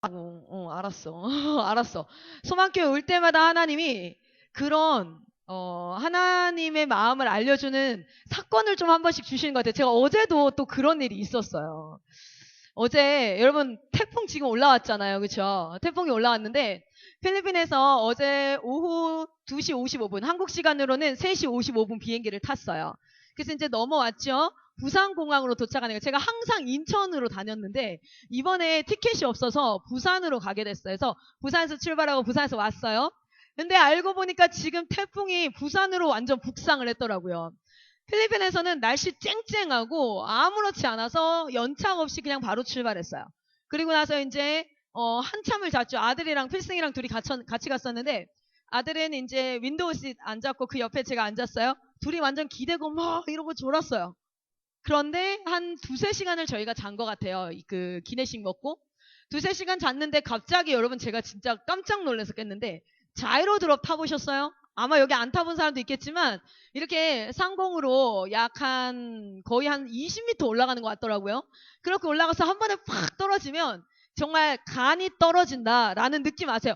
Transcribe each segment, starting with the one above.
알았어. 알았어. 소망교회 올 때마다 하나님이 그런 하나님의 마음을 알려주는 사건을 좀 한 번씩 주시는 것 같아요. 제가 어제도 또 그런 일이 있었어요. 어제 여러분 태풍 지금 올라왔잖아요. 그렇죠? 태풍이 올라왔는데 필리핀에서 어제 오후 2시 55분 한국 시간으로는 3시 55분 비행기를 탔어요. 그래서 이제 넘어왔죠. 부산공항으로 도착하는 거예요. 제가 항상 인천으로 다녔는데 이번에 티켓이 없어서 부산으로 가게 됐어요. 그래서 부산에서 출발하고 부산에서 왔어요. 근데 알고 보니까 지금 태풍이 부산으로 완전 북상을 했더라고요. 필리핀에서는 날씨 쨍쨍하고 아무렇지 않아서 연착 없이 그냥 바로 출발했어요. 그리고 나서 이제 한참을 잤죠. 아들이랑 필승이랑 둘이 같이 갔었는데 아들은 이제 윈도우 시 앉았고 그 옆에 제가 앉았어요. 둘이 완전 기대고 막 이러고 졸았어요. 그런데 한 두세 시간을 저희가 잔 것 같아요. 그 기내식 먹고. 두세 시간 잤는데 갑자기 여러분 제가 진짜 깜짝 놀라서 깼는데 자이로 드롭 타보셨어요? 아마 여기 안 타본 사람도 있겠지만 이렇게 상공으로 약 거의 한 20m 올라가는 것 같더라고요. 그렇게 올라가서 한 번에 팍 떨어지면 정말 간이 떨어진다라는 느낌 아세요?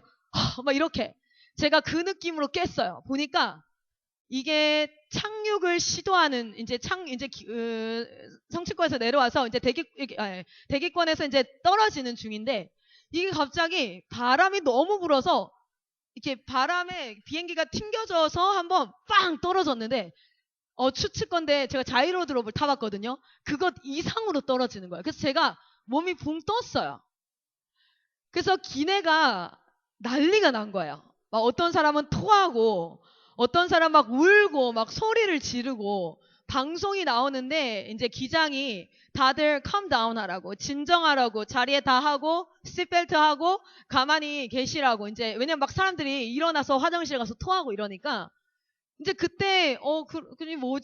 막 이렇게 제가 그 느낌으로 깼어요. 보니까 이게 착륙을 시도하는 이제 성층권에서 내려와서 이제 대기권에서 이제 떨어지는 중인데 이게 갑자기 바람이 너무 불어서 이렇게 바람에 비행기가 튕겨져서 한번 빵 떨어졌는데 추측건데 제가 자이로 드롭을 타봤거든요. 그것 이상으로 떨어지는 거예요. 그래서 제가 몸이 붕 떴어요. 그래서 기내가 난리가 난 거예요. 막 어떤 사람은 토하고 어떤 사람 막 울고 막 소리를 지르고 방송이 나오는데 이제 기장이 다들 calm down 하라고 진정하라고 자리에 다 하고 시트벨트 하고 가만히 계시라고 이제 왜냐면 막 사람들이 일어나서 화장실 가서 토하고 이러니까 이제 그때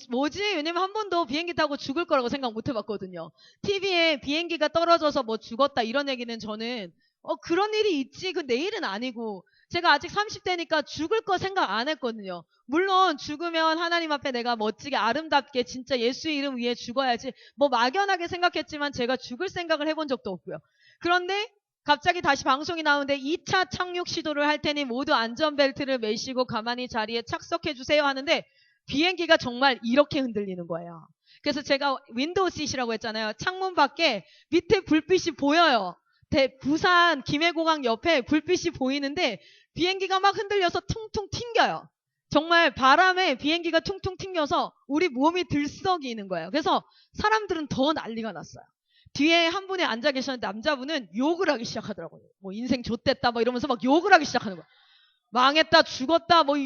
뭐지? 왜냐면 한 번도 비행기 타고 죽을 거라고 생각 못 해봤거든요. TV에 비행기가 떨어져서 뭐 죽었다 이런 얘기는 저는 그런 일이 있지. 그 내일은 아니고 제가 아직 30대니까 죽을 거 생각 안 했거든요. 물론 죽으면 하나님 앞에 내가 멋지게 아름답게 진짜 예수의 이름 위에 죽어야지 뭐 막연하게 생각했지만 제가 죽을 생각을 해본 적도 없고요. 그런데 갑자기 다시 방송이 나오는데 2차 착륙 시도를 할 테니 모두 안전벨트를 매시고 가만히 자리에 착석해 주세요 하는데 비행기가 정말 이렇게 흔들리는 거예요. 그래서 제가 윈도우 시트라고 했잖아요. 창문 밖에 밑에 불빛이 보여요. 부산 김해공항 옆에 불빛이 보이는데 비행기가 막 흔들려서 퉁퉁 튕겨요. 정말 바람에 비행기가 퉁퉁 튕겨서 우리 몸이 들썩이는 거예요. 그래서 사람들은 더 난리가 났어요. 뒤에 한 분이 앉아 계셨는데 남자분은 욕을 하기 시작하더라고요. 뭐 인생 좆됐다 뭐 이러면서 막 욕을 하기 시작하는 거예요. 망했다 죽었다 막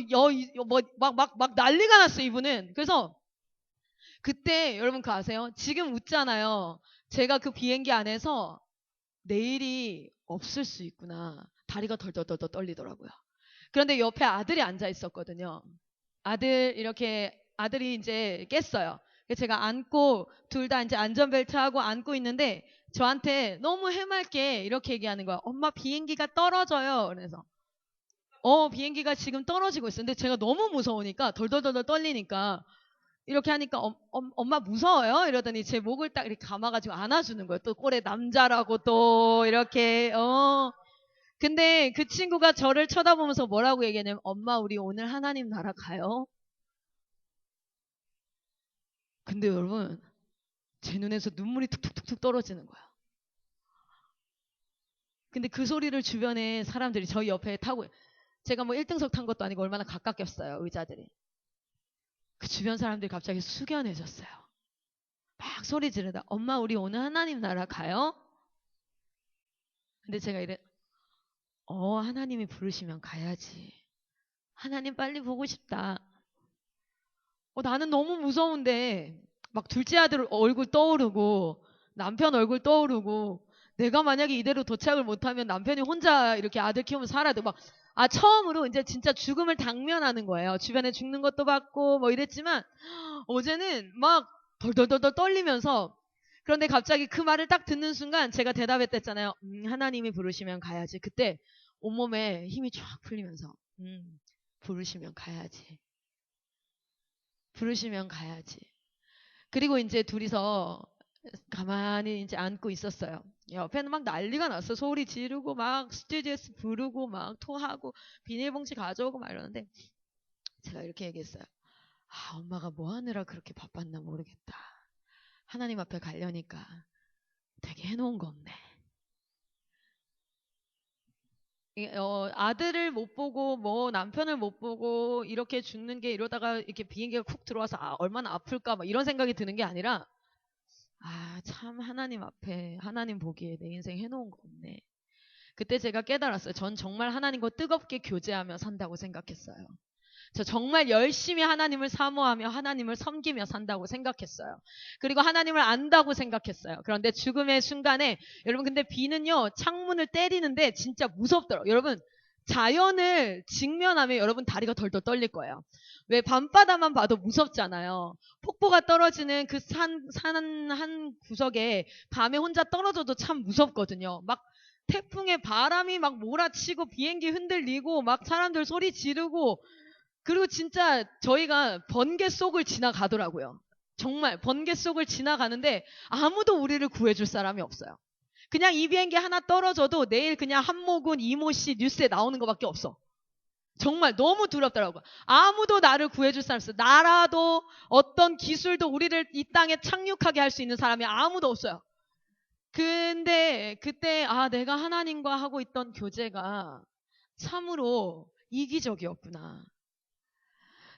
난리가 났어요 이분은. 그래서 그때 여러분 그거 아세요? 지금 웃잖아요. 제가 그 비행기 안에서 내일이 없을 수 있구나. 다리가 덜덜덜 떨리더라고요. 그런데 옆에 아들이 앉아 있었거든요. 아들이 이제 깼어요. 그래서 제가 안고 둘 다 이제 안전벨트 하고 안고 있는데 저한테 너무 해맑게 이렇게 얘기하는 거야. 엄마 비행기가 떨어져요. 그래서 비행기가 지금 떨어지고 있어. 근데 제가 너무 무서우니까 덜덜덜 떨리니까 이렇게 하니까 엄마 무서워요? 이러더니 제 목을 딱 이렇게 감아가지고 안아주는 거예요. 또 꼴에 남자라고 또 이렇게 근데 그 친구가 저를 쳐다보면서 뭐라고 얘기하냐면 엄마 우리 오늘 하나님 나라 가요? 근데 여러분 제 눈에서 눈물이 툭툭툭툭 떨어지는 거야. 근데 그 소리를 주변에 사람들이 저희 옆에 타고 제가 뭐 1등석 탄 것도 아니고 얼마나 가깝겠어요 의자들이. 그 주변 사람들이 갑자기 숙연해졌어요. 막 소리 지르다 엄마 우리 오늘 하나님 나라 가요? 근데 제가 하나님이 부르시면 가야지. 하나님 빨리 보고 싶다. 나는 너무 무서운데 막 둘째 아들 얼굴 떠오르고 남편 얼굴 떠오르고 내가 만약에 이대로 도착을 못하면 남편이 혼자 이렇게 아들 키우면서 살아야 돼. 처음으로 이제 진짜 죽음을 당면하는 거예요. 주변에 죽는 것도 봤고 뭐 이랬지만 어제는 막 덜덜덜덜 떨리면서 그런데 갑자기 그 말을 딱 듣는 순간 제가 대답했댔잖아요. 하나님이 부르시면 가야지. 그때 온몸에 힘이 쫙 풀리면서 부르시면 가야지. 부르시면 가야지. 그리고 이제 둘이서 가만히 이제 앉고 있었어요. 옆에는 막 난리가 났어. 소리 지르고 막 스튜디오스 부르고 막 토하고 비닐봉지 가져오고 막 이러는데 제가 이렇게 얘기했어요. 아, 엄마가 뭐 하느라 그렇게 바빴나 모르겠다. 하나님 앞에 가려니까 되게 해놓은 거 없네. 아들을 못 보고 뭐 남편을 못 보고 이렇게 죽는 게 이러다가 이렇게 비행기가 쿡 들어와서 얼마나 아플까 막 이런 생각이 드는 게 아니라 참 하나님 앞에 하나님 보기에 내 인생 해놓은 거 없네. 그때 제가 깨달았어요. 전 정말 하나님과 뜨겁게 교제하며 산다고 생각했어요. 저 정말 열심히 하나님을 사모하며 하나님을 섬기며 산다고 생각했어요. 그리고 하나님을 안다고 생각했어요. 그런데 죽음의 순간에 여러분 근데 비는요 창문을 때리는데 진짜 무섭더라고요. 여러분 자연을 직면하면 여러분 다리가 덜덜 떨릴 거예요. 왜 밤바다만 봐도 무섭잖아요. 폭포가 떨어지는 그 산 한 구석에 밤에 혼자 떨어져도 참 무섭거든요. 막 태풍에 바람이 막 몰아치고 비행기 흔들리고 막 사람들 소리 지르고 그리고 진짜 저희가 번개 속을 지나가더라고요. 정말 번개 속을 지나가는데 아무도 우리를 구해줄 사람이 없어요. 그냥 이 비행기 하나 떨어져도 내일 그냥 한모군 이모씨 뉴스에 나오는 것밖에 없어. 정말 너무 두렵더라고요. 아무도 나를 구해줄 사람 없어요. 나라도 어떤 기술도 우리를 이 땅에 착륙하게 할 수 있는 사람이 아무도 없어요. 근데 그때 내가 하나님과 하고 있던 교제가 참으로 이기적이었구나.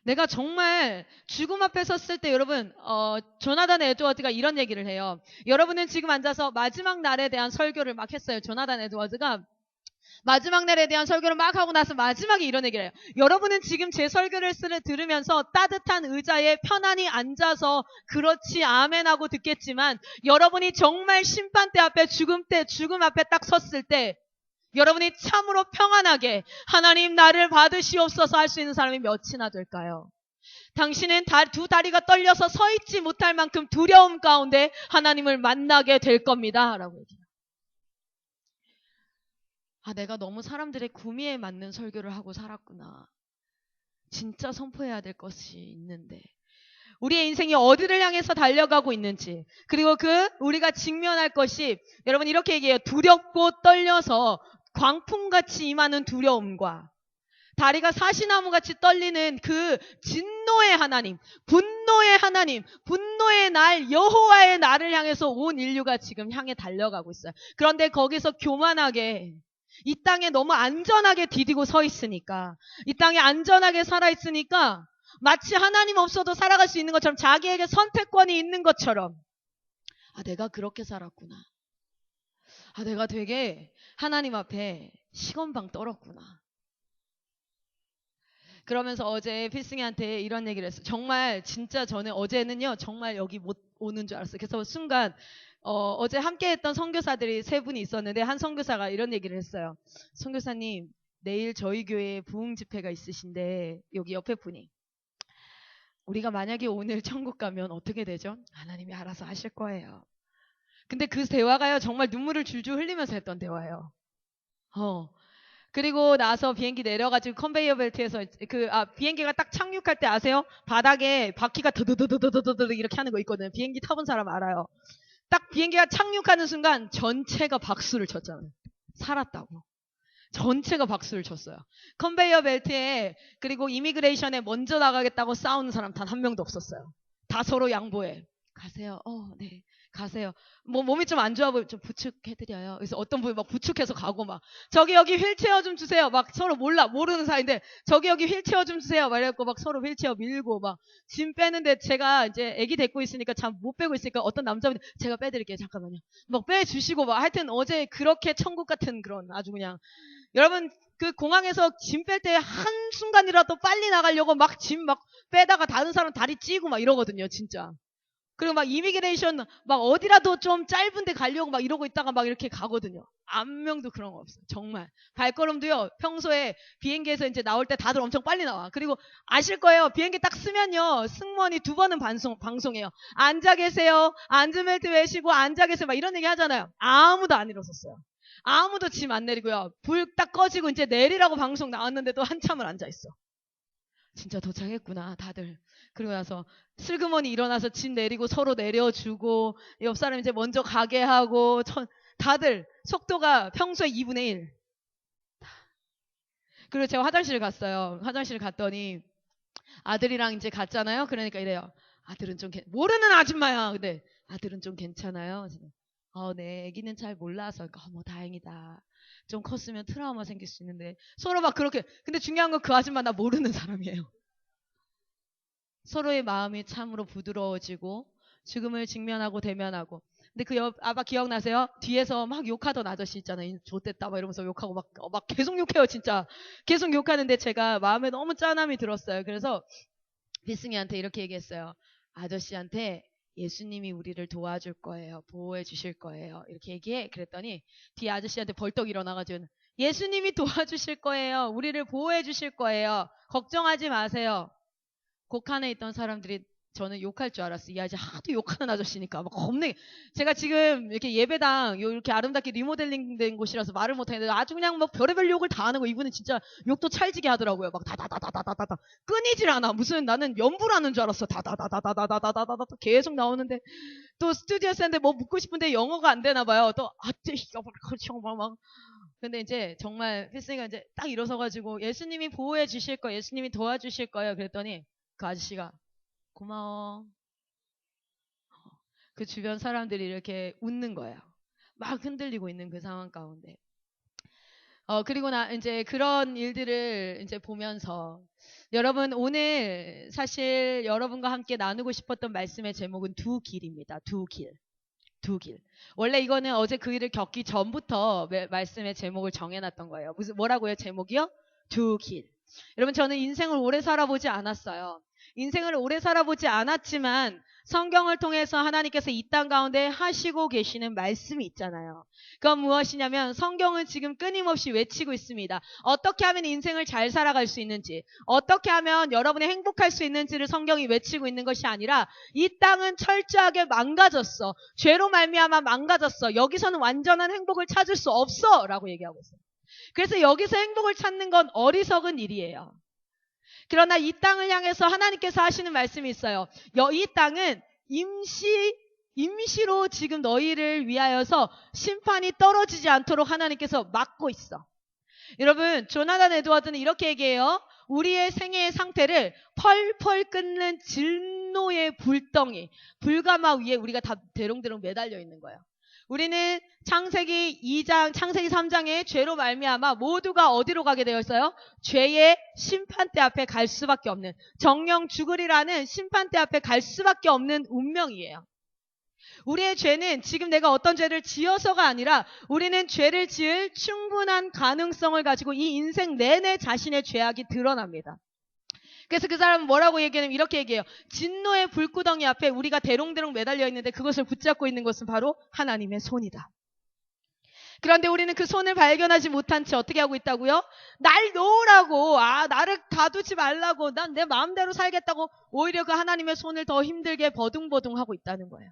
내가 정말 죽음 앞에 섰을 때 여러분 조나단 에드워즈가 이런 얘기를 해요. 여러분은 지금 앉아서 마지막 날에 대한 설교를 막 했어요. 조나단 에드워즈가 마지막 날에 대한 설교를 막 하고 나서 마지막에 이런 얘기를 해요. 여러분은 지금 제 설교를 들으면서 따뜻한 의자에 편안히 앉아서 그렇지 아멘하고 듣겠지만 여러분이 정말 심판대 앞에 죽음 앞에 딱 섰을 때 여러분이 참으로 평안하게 하나님 나를 받으시옵소서 할 수 있는 사람이 몇이나 될까요? 당신은 두 다리가 떨려서 서 있지 못할 만큼 두려움 가운데 하나님을 만나게 될 겁니다. 라고 얘기해요. 내가 너무 사람들의 구미에 맞는 설교를 하고 살았구나. 진짜 선포해야 될 것이 있는데 우리의 인생이 어디를 향해서 달려가고 있는지 그리고 우리가 직면할 것이 여러분 이렇게 얘기해요. 두렵고 떨려서 광풍같이 임하는 두려움과 다리가 사시나무같이 떨리는 그 진노의 하나님, 분노의 하나님, 분노의 날 여호와의 날을 향해서 온 인류가 지금 향해 달려가고 있어요. 그런데 거기서 교만하게 이 땅에 너무 안전하게 디디고 서 있으니까 이 땅에 안전하게 살아있으니까 마치 하나님 없어도 살아갈 수 있는 것처럼 자기에게 선택권이 있는 것처럼 내가 그렇게 살았구나. 내가 되게 하나님 앞에 시건방 떨었구나. 그러면서 어제 필승이한테 이런 얘기를 했어요. 정말 진짜 저는 어제는요 정말 여기 못 오는 줄 알았어요. 그래서 순간 어제 함께했던 선교사들이 3분이 있었는데 한 선교사가 이런 얘기를 했어요. 선교사님 내일 저희 교회에 부흥 집회가 있으신데 여기 옆에 분이 우리가 만약에 오늘 천국 가면 어떻게 되죠? 하나님이 알아서 하실 거예요. 근데 그 대화가요 정말 눈물을 줄줄 흘리면서 했던 대화예요. 그리고 나서 비행기 내려가지고 컨베이어 벨트에서 비행기가 딱 착륙할 때 아세요? 바닥에 바퀴가 드드드드드드드 이렇게 하는 거 있거든요. 비행기 타본 사람 알아요. 딱 비행기가 착륙하는 순간 전체가 박수를 쳤잖아요. 살았다고. 전체가 박수를 쳤어요. 컨베이어 벨트에 그리고 이미그레이션에 먼저 나가겠다고 싸우는 사람 단 한 명도 없었어요. 다 서로 양보해. 가세요. 네. 가세요. 몸이 좀 안 좋아 보이면 좀 부축해드려요. 그래서 어떤 분이 막 부축해서 가고 막 저기 여기 휠체어 좀 주세요. 막 서로 모르는 사이인데 저기 여기 휠체어 좀 주세요. 막 이래갖고 막 서로 휠체어 밀고 막 짐 빼는데 제가 이제 애기 데리고 있으니까 참 못 빼고 있으니까 어떤 남자분이 제가 빼드릴게요. 잠깐만요. 막 빼주시고 막 하여튼 어제 그렇게 천국 같은 그런 아주 그냥 여러분 그 공항에서 짐 뺄 때 한순간이라도 빨리 나가려고 막 짐 막 빼다가 다른 사람 다리 찌고 막 이러거든요. 진짜. 그리고 막 이미그레이션 막 어디라도 좀 짧은 데 가려고 막 이러고 있다가 막 이렇게 가거든요. 한 명도 그런 거 없어요. 정말. 발걸음도요. 평소에 비행기에서 이제 나올 때 다들 엄청 빨리 나와. 그리고 아실 거예요. 비행기 딱 쓰면요. 승무원이 2번은 방송해요. 앉아 계세요. 안전벨트 매시고 앉아 계세요. 막 이런 얘기 하잖아요. 아무도 안 일어섰어요. 아무도 짐 안 내리고요. 불 딱 꺼지고 이제 내리라고 방송 나왔는데도 한참을 앉아 있어. 진짜 도착했구나, 다들. 그리고 나서 슬그머니 일어나서 짐 내리고 서로 내려주고, 옆 사람 이제 먼저 가게 하고, 다들 속도가 평소에 2분의 1. 그리고 제가 화장실 갔어요. 화장실 갔더니 아들이랑 이제 갔잖아요. 그러니까 이래요. 아들은 좀 모르는 아줌마야. 근데 아들은 좀 괜찮아요. 네, 아기는 잘 몰라서. 뭐 다행이다. 좀 컸으면 트라우마 생길 수 있는데. 서로 막 그렇게. 근데 중요한 건 그 아줌마 나 모르는 사람이에요. 서로의 마음이 참으로 부드러워지고 죽음을 직면하고 대면하고. 근데 그 아빠 기억나세요? 뒤에서 막 욕하던 아저씨 있잖아요. 좋댔다 막 이러면서 욕하고 막 계속 욕해요, 진짜. 계속 욕하는데 제가 마음에 너무 짠함이 들었어요. 그래서 비승이한테 이렇게 얘기했어요. 아저씨한테 예수님이 우리를 도와줄 거예요. 보호해 주실 거예요. 이렇게 얘기해. 그랬더니 뒤에 아저씨한테 벌떡 일어나가지고 예수님이 도와주실 거예요. 우리를 보호해 주실 거예요. 걱정하지 마세요. 곡한에 있던 사람들이 저는 욕할 줄 알았어요. 이 아저씨 하도 욕하는 아저씨니까 막 겁내. 제가 지금 이렇게 예배당 이렇게 아름답게 리모델링 된 곳이라서 말을 못하는데 아주 그냥 뭐 별의별 욕을 다 하는 거. 이분은 진짜 욕도 찰지게 하더라고요. 막 다다다다다다다다 끊이질 않아. 무슨 나는 연부라는 줄 알았어. 다다다다다다다다다다 계속 나오는데 또 스튜디오 쌤인데 뭐 묻고 싶은데 영어가 안 되나 봐요. 또 막 근데 이제 정말 필승이가 이제 딱 일어서가지고 예수님이 보호해 주실 거예요. 예수님이 도와주실 거예요. 그랬더니 그 아저씨가 고마워. 그 주변 사람들이 이렇게 웃는 거예요. 막 흔들리고 있는 그 상황 가운데. 그리고 이제 그런 일들을 이제 보면서 여러분 오늘 사실 여러분과 함께 나누고 싶었던 말씀의 제목은 두 길입니다. 두 길. 두 길. 원래 이거는 어제 그 일을 겪기 전부터 말씀의 제목을 정해놨던 거예요. 뭐라고요? 제목이요? 두 길. 여러분 저는 인생을 오래 살아보지 않았어요. 인생을 오래 살아보지 않았지만 성경을 통해서 하나님께서 이 땅 가운데 하시고 계시는 말씀이 있잖아요. 그건 무엇이냐면 성경은 지금 끊임없이 외치고 있습니다. 어떻게 하면 인생을 잘 살아갈 수 있는지, 어떻게 하면 여러분이 행복할 수 있는지를 성경이 외치고 있는 것이 아니라 이 땅은 철저하게 망가졌어. 죄로 말미암아 망가졌어. 여기서는 완전한 행복을 찾을 수 없어 라고 얘기하고 있어요. 그래서 여기서 행복을 찾는 건 어리석은 일이에요. 그러나 이 땅을 향해서 하나님께서 하시는 말씀이 있어요. 이 땅은 임시로 지금 너희를 위하여서 심판이 떨어지지 않도록 하나님께서 막고 있어. 여러분 조나단 에드워드는 이렇게 얘기해요. 우리의 생애의 상태를 펄펄 끓는 진노의 불덩이, 불가마 위에 우리가 다 대롱대롱 매달려 있는 거예요. 우리는 창세기 2장, 창세기 3장에 죄로 말미암아 모두가 어디로 가게 되었어요? 죄의 심판대 앞에 갈 수밖에 없는, 정령 죽으리라는 심판대 앞에 갈 수밖에 없는 운명이에요. 우리의 죄는 지금 내가 어떤 죄를 지어서가 아니라 우리는 죄를 지을 충분한 가능성을 가지고 이 인생 내내 자신의 죄악이 드러납니다. 그래서 그 사람은 뭐라고 얘기하냐면 이렇게 얘기해요. 진노의 불구덩이 앞에 우리가 대롱대롱 매달려 있는데 그것을 붙잡고 있는 것은 바로 하나님의 손이다. 그런데 우리는 그 손을 발견하지 못한 채 어떻게 하고 있다고요? 날 놓으라고, 나를 가두지 말라고, 난 내 마음대로 살겠다고 오히려 그 하나님의 손을 더 힘들게 버둥버둥하고 있다는 거예요.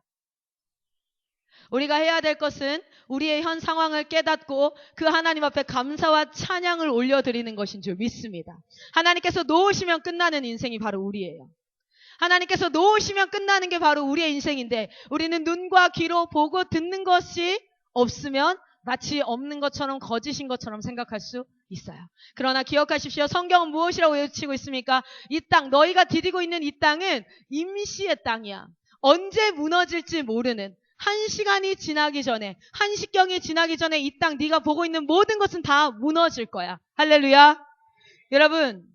우리가 해야 될 것은 우리의 현 상황을 깨닫고 그 하나님 앞에 감사와 찬양을 올려드리는 것인 줄 믿습니다. 하나님께서 놓으시면 끝나는 인생이 바로 우리예요. 하나님께서 놓으시면 끝나는 게 바로 우리의 인생인데 우리는 눈과 귀로 보고 듣는 것이 없으면 마치 없는 것처럼 거짓인 것처럼 생각할 수 있어요. 그러나 기억하십시오. 성경은 무엇이라고 외치고 있습니까? 이 땅, 너희가 디디고 있는 이 땅은 임시의 땅이야. 언제 무너질지 모르는, 한 시간이 지나기 전에, 한 식경이 지나기 전에 이 땅 네가 보고 있는 모든 것은 다 무너질 거야. 할렐루야. 여러분,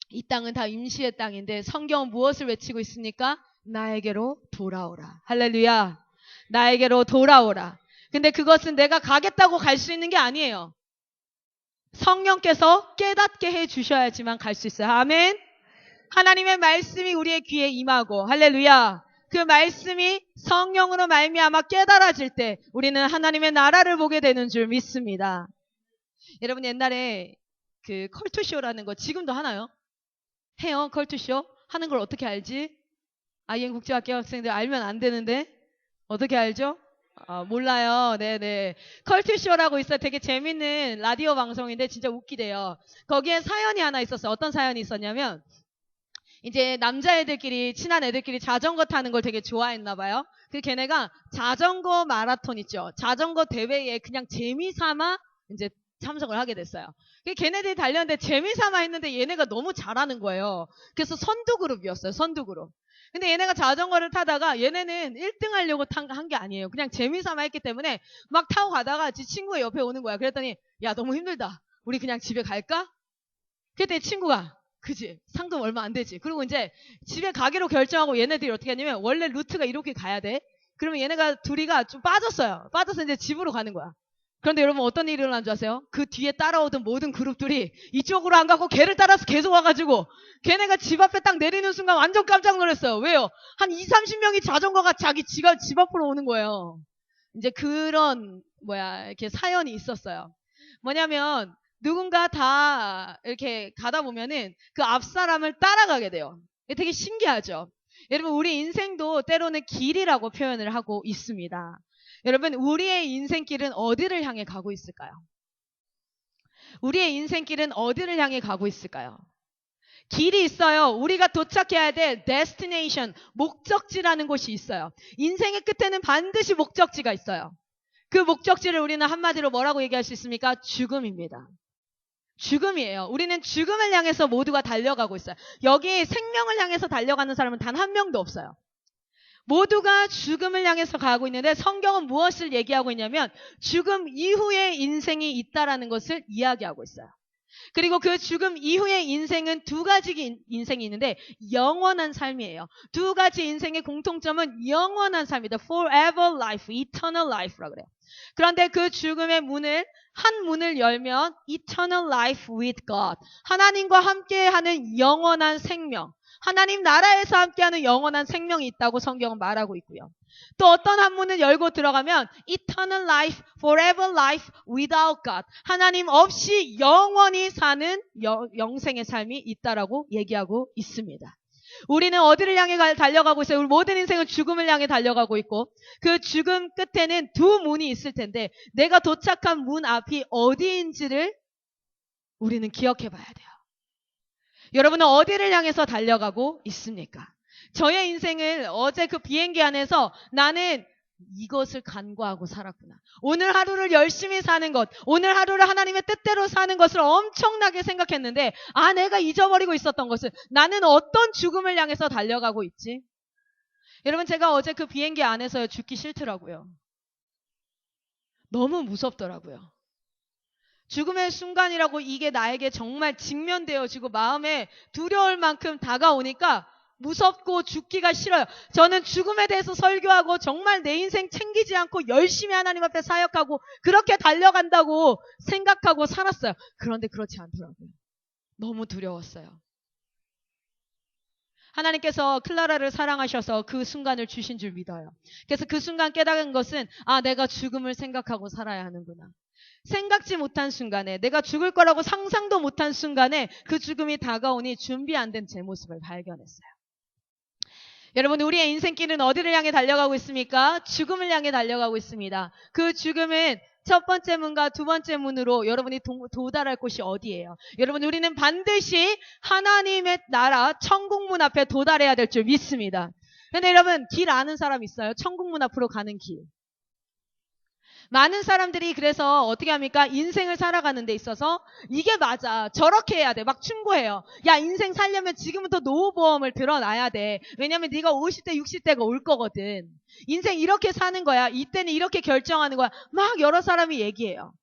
이 땅은 다 임시의 땅인데 성경은 무엇을 외치고 있습니까? 나에게로 돌아오라. 할렐루야. 나에게로 돌아오라. 근데 그것은 내가 가겠다고 갈 수 있는 게 아니에요. 성령께서 깨닫게 해 주셔야지만 갈 수 있어요. 아멘. 하나님의 말씀이 우리의 귀에 임하고, 할렐루야. 그 말씀이 성령으로 말미암아 깨달아질 때 우리는 하나님의 나라를 보게 되는 줄 믿습니다. 여러분 옛날에 그 컬투쇼라는 거 지금도 하나요? 해요. 컬투쇼 하는 걸 어떻게 알지? IN 국제학교 학생들 알면 안 되는데 어떻게 알죠? 몰라요. 네네. 컬투쇼라고 있어요. 되게 재밌는 라디오 방송인데 진짜 웃기대요. 거기에 사연이 하나 있었어요. 어떤 사연이 있었냐면 이제 남자애들끼리, 친한 애들끼리 자전거 타는 걸 되게 좋아했나 봐요. 그 걔네가 자전거 마라톤 있죠. 자전거 대회에 그냥 재미삼아 이제 참석을 하게 됐어요. 걔네들이 달렸는데 재미삼아 했는데 얘네가 너무 잘하는 거예요. 그래서 선두 그룹이었어요. 선두 그룹. 근데 얘네가 자전거를 타다가 얘네는 1등 하려고 한 게 아니에요. 그냥 재미삼아 했기 때문에 막 타고 가다가 지 친구가 옆에 오는 거야. 그랬더니 야 너무 힘들다. 우리 그냥 집에 갈까? 그랬더니 친구가 그지 상금 얼마 안 되지. 그리고 이제 집에 가기로 결정하고 얘네들이 어떻게 하냐면 원래 루트가 이렇게 가야 돼. 그러면 얘네가 둘이가 좀 빠졌어요. 빠져서 이제 집으로 가는 거야. 그런데 여러분 어떤 일이 일어난 줄 아세요? 그 뒤에 따라오던 모든 그룹들이 이쪽으로 안 가고 걔를 따라서 계속 와가지고 걔네가 집 앞에 딱 내리는 순간 완전 깜짝 놀랐어요. 왜요? 한 2, 30명이 자전거가 집 앞으로 오는 거예요. 이제 그런 이렇게 사연이 있었어요. 뭐냐면 누군가 다 이렇게 가다 보면은 그 앞 사람을 따라가게 돼요. 이게 되게 신기하죠. 여러분 우리 인생도 때로는 길이라고 표현을 하고 있습니다. 여러분 우리의 인생길은 어디를 향해 가고 있을까요? 우리의 인생길은 어디를 향해 가고 있을까요? 길이 있어요. 우리가 도착해야 될 destination, 목적지라는 곳이 있어요. 인생의 끝에는 반드시 목적지가 있어요. 그 목적지를 우리는 한마디로 뭐라고 얘기할 수 있습니까? 죽음입니다. 죽음이에요. 우리는 죽음을 향해서 모두가 달려가고 있어요. 여기 생명을 향해서 달려가는 사람은 단 한 명도 없어요. 모두가 죽음을 향해서 가고 있는데 성경은 무엇을 얘기하고 있냐면 죽음 이후의 인생이 있다라는 것을 이야기하고 있어요. 그리고 그 죽음 이후의 인생은 두 가지 인생이 있는데 영원한 삶이에요. 두 가지 인생의 공통점은 영원한 삶이다. Forever life, eternal life라고 그래요. 그런데 그 죽음의 한 문을 열면 eternal life with God. 하나님과 함께하는 영원한 생명. 하나님 나라에서 함께하는 영원한 생명이 있다고 성경은 말하고 있고요. 또 어떤 한 문을 열고 들어가면 eternal life, forever life without God. 하나님 없이 영원히 사는 영생의 삶이 있다라고 얘기하고 있습니다. 우리는 어디를 향해 달려가고 있어요? 우리 모든 인생은 죽음을 향해 달려가고 있고 그 죽음 끝에는 두 문이 있을 텐데 내가 도착한 문 앞이 어디인지를 우리는 기억해 봐야 돼요. 여러분은 어디를 향해서 달려가고 있습니까? 저의 인생을 어제 그 비행기 안에서 나는 이것을 간과하고 살았구나. 오늘 하루를 열심히 사는 것, 오늘 하루를 하나님의 뜻대로 사는 것을 엄청나게 생각했는데 내가 잊어버리고 있었던 것은 나는 어떤 죽음을 향해서 달려가고 있지? 여러분 제가 어제 그 비행기 안에서 죽기 싫더라고요. 너무 무섭더라고요. 죽음의 순간이라고 이게 나에게 정말 직면되어지고 마음에 두려울 만큼 다가오니까 무섭고 죽기가 싫어요. 저는 죽음에 대해서 설교하고 정말 내 인생 챙기지 않고 열심히 하나님 앞에 사역하고 그렇게 달려간다고 생각하고 살았어요. 그런데 그렇지 않더라고요. 너무 두려웠어요. 하나님께서 클라라를 사랑하셔서 그 순간을 주신 줄 믿어요. 그래서 그 순간 깨달은 것은 내가 죽음을 생각하고 살아야 하는구나. 생각지 못한 순간에 내가 죽을 거라고 상상도 못한 순간에 그 죽음이 다가오니 준비 안 된 제 모습을 발견했어요. 여러분 우리의 인생길은 어디를 향해 달려가고 있습니까? 죽음을 향해 달려가고 있습니다. 그 죽음은 첫 번째 문과 두 번째 문으로 여러분이 도달할 곳이 어디예요? 여러분 우리는 반드시 하나님의 나라 천국문 앞에 도달해야 될 줄 믿습니다. 그런데 여러분 길 아는 사람 있어요? 천국문 앞으로 가는 길. 많은 사람들이 그래서 어떻게 합니까? 인생을 살아가는 데 있어서 이게 맞아. 저렇게 해야 돼. 막 충고해요. 야 인생 살려면 지금부터 노후보험을 들어놔야 돼. 왜냐면 네가 50대 60대가 올 거거든. 인생 이렇게 사는 거야. 이때는 이렇게 결정하는 거야. 막 여러 사람이 얘기해요.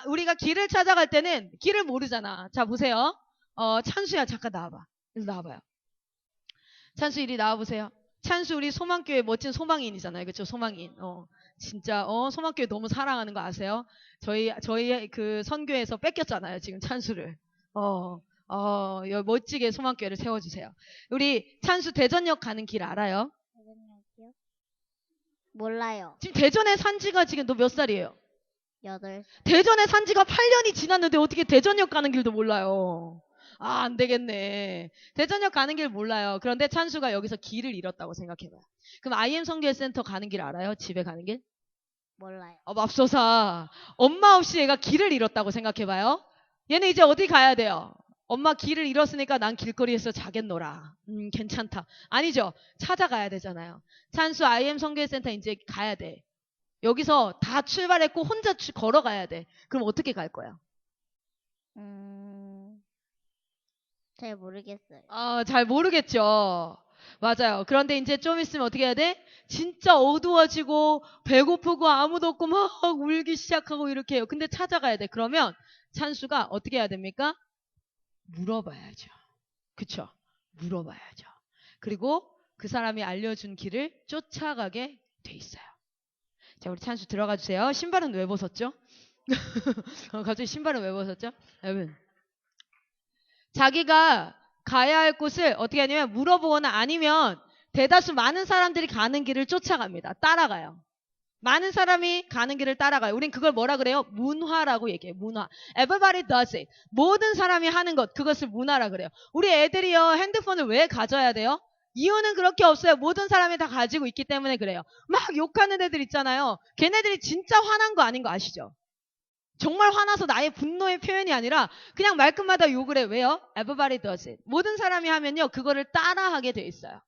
우리가 길을 찾아갈 때는 길을 모르잖아. 자 보세요. 찬수야 잠깐 나와봐. 그래서 나와봐요. 찬수 이리 나와보세요. 찬수 우리 소망교회 멋진 소망인이잖아요. 그렇죠? 소망인. 진짜 소망교회 너무 사랑하는 거 아세요? 저희 그 선교에서 뺏겼잖아요. 지금 찬수를. 멋지게 소망교회를 세워주세요. 우리 찬수 대전역 가는 길 알아요? 대전역이요? 몰라요. 지금 대전에 산 지가 지금 너 몇 살이에요? 8살. 대전에 산 지가 8년이 지났는데 어떻게 대전역 가는 길도 몰라요? 안 되겠네. 대전역 가는 길 몰라요. 그런데 찬수가 여기서 길을 잃었다고 생각해봐요. 그럼 IM 선교센터 가는 길 알아요? 집에 가는 길? 몰라요. 맙소사. 엄마 없이 얘가 길을 잃었다고 생각해봐요. 얘는 이제 어디 가야 돼요? 엄마 길을 잃었으니까 난 길거리에서 자겠노라. 괜찮다. 아니죠. 찾아가야 되잖아요. 찬수 IM 성교회센터 이제 가야 돼. 여기서 다 출발했고 혼자 걸어가야 돼. 그럼 어떻게 갈 거야? 잘 모르겠어요. 잘 모르겠죠. 맞아요. 그런데 이제 좀 있으면 어떻게 해야 돼? 진짜 어두워지고 배고프고 아무도 없고 막 울기 시작하고 이렇게 해요. 근데 찾아가야 돼. 그러면 찬수가 어떻게 해야 됩니까? 물어봐야죠. 그쵸? 물어봐야죠. 그리고 그 사람이 알려준 길을 쫓아가게 돼 있어요. 자, 우리 찬수 들어가 주세요. 신발은 왜 벗었죠? 갑자기 신발은 왜 벗었죠? 여러분, 자기가 가야 할 곳을 어떻게 하냐면 물어보거나 아니면 대다수 많은 사람들이 가는 길을 쫓아갑니다. 따라가요. 많은 사람이 가는 길을 따라가요. 우린 그걸 뭐라 그래요? 문화라고 얘기해요. 문화. Everybody does it. 모든 사람이 하는 것, 그것을 문화라 그래요. 우리 애들이요, 핸드폰을 왜 가져야 돼요? 이유는 그렇게 없어요. 모든 사람이 다 가지고 있기 때문에 그래요. 막 욕하는 애들 있잖아요. 걔네들이 진짜 화난 거 아닌 거 아시죠? 정말 화나서 나의 분노의 표현이 아니라 그냥 말끝마다 욕을 해. 왜요? Everybody does it. 모든 사람이 하면요, 그거를 따라하게 돼 있어요.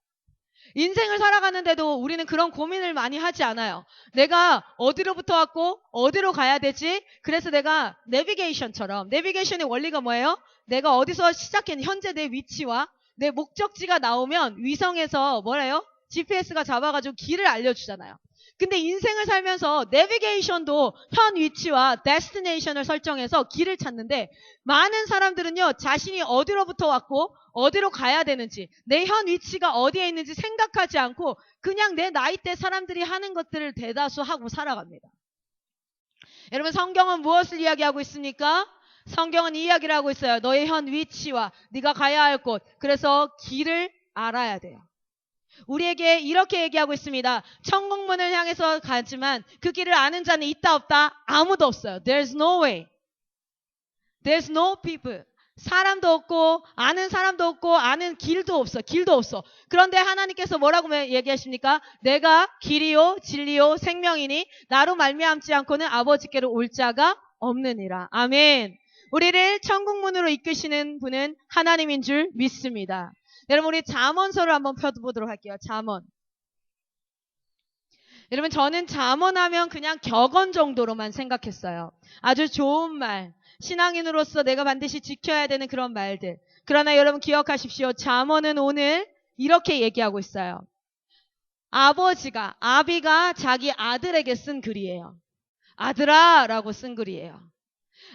인생을 살아가는데도 우리는 그런 고민을 많이 하지 않아요. 내가 어디로부터 왔고 어디로 가야 되지? 그래서 내가 내비게이션처럼, 내비게이션의 원리가 뭐예요? 내가 어디서 시작했는지 현재 내 위치와 내 목적지가 나오면 위성에서 뭐래요? GPS가 잡아가지고 길을 알려주잖아요. 근데 인생을 살면서 내비게이션도 현 위치와 데스티네이션을 설정해서 길을 찾는데, 많은 사람들은요, 자신이 어디로부터 왔고 어디로 가야 되는지, 내 현 위치가 어디에 있는지 생각하지 않고 그냥 내 나이대 사람들이 하는 것들을 대다수 하고 살아갑니다. 여러분, 성경은 무엇을 이야기하고 있습니까? 성경은 이 이야기를 하고 있어요. 너의 현 위치와 네가 가야 할 곳, 그래서 길을 알아야 돼요. 우리에게 이렇게 얘기하고 있습니다. 천국문을 향해서 가지만 그 길을 아는 자는 있다 없다? 아무도 없어요. There's no way. There's no people. 사람도 없고 아는 사람도 없고 아는 길도 없어. 길도 없어. 그런데 하나님께서 뭐라고 얘기하십니까? 내가 길이요 진리요 생명이니 나로 말미암지 않고는 아버지께로 올 자가 없느니라. 아멘. 우리를 천국문으로 이끄시는 분은 하나님인 줄 믿습니다. 여러분, 우리 잠언서를 한번 펴보도록 할게요. 잠언. 여러분, 저는 잠언하면 그냥 격언 정도로만 생각했어요. 아주 좋은 말, 신앙인으로서 내가 반드시 지켜야 되는 그런 말들. 그러나 여러분 기억하십시오. 잠언은 오늘 이렇게 얘기하고 있어요. 아비가 자기 아들에게 쓴 글이에요. 아들아 라고 쓴 글이에요.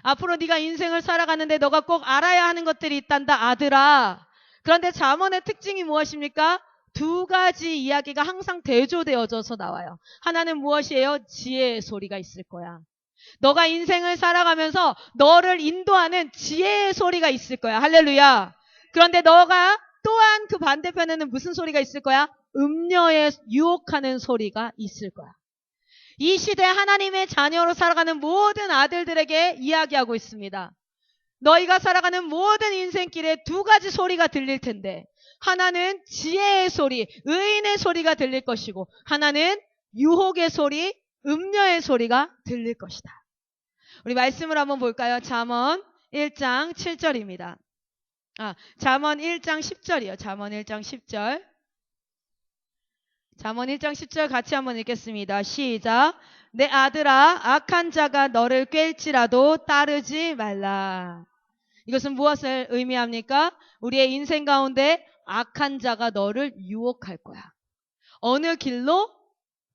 앞으로 네가 인생을 살아가는데 너가 꼭 알아야 하는 것들이 있단다, 아들아. 그런데 잠언의 특징이 무엇입니까? 두 가지 이야기가 항상 대조되어져서 나와요. 하나는 무엇이에요? 지혜의 소리가 있을 거야. 너가 인생을 살아가면서 너를 인도하는 지혜의 소리가 있을 거야. 할렐루야. 그런데 너가 또한 그 반대편에는 무슨 소리가 있을 거야? 음녀의 유혹하는 소리가 있을 거야. 이 시대 하나님의 자녀로 살아가는 모든 아들들에게 이야기하고 있습니다. 너희가 살아가는 모든 인생길에 두 가지 소리가 들릴 텐데, 하나는 지혜의 소리, 의인의 소리가 들릴 것이고, 하나는 유혹의 소리, 음녀의 소리가 들릴 것이다. 우리 말씀을 한번 볼까요? 잠언 1장 7절입니다. 잠언 1장 10절이요. 잠언 1장 10절. 잠언 1장 10절 같이 한번 읽겠습니다. 시작. 내 아들아, 악한 자가 너를 꿰일지라도 따르지 말라. 이것은 무엇을 의미합니까? 우리의 인생 가운데 악한 자가 너를 유혹할 거야. 어느 길로?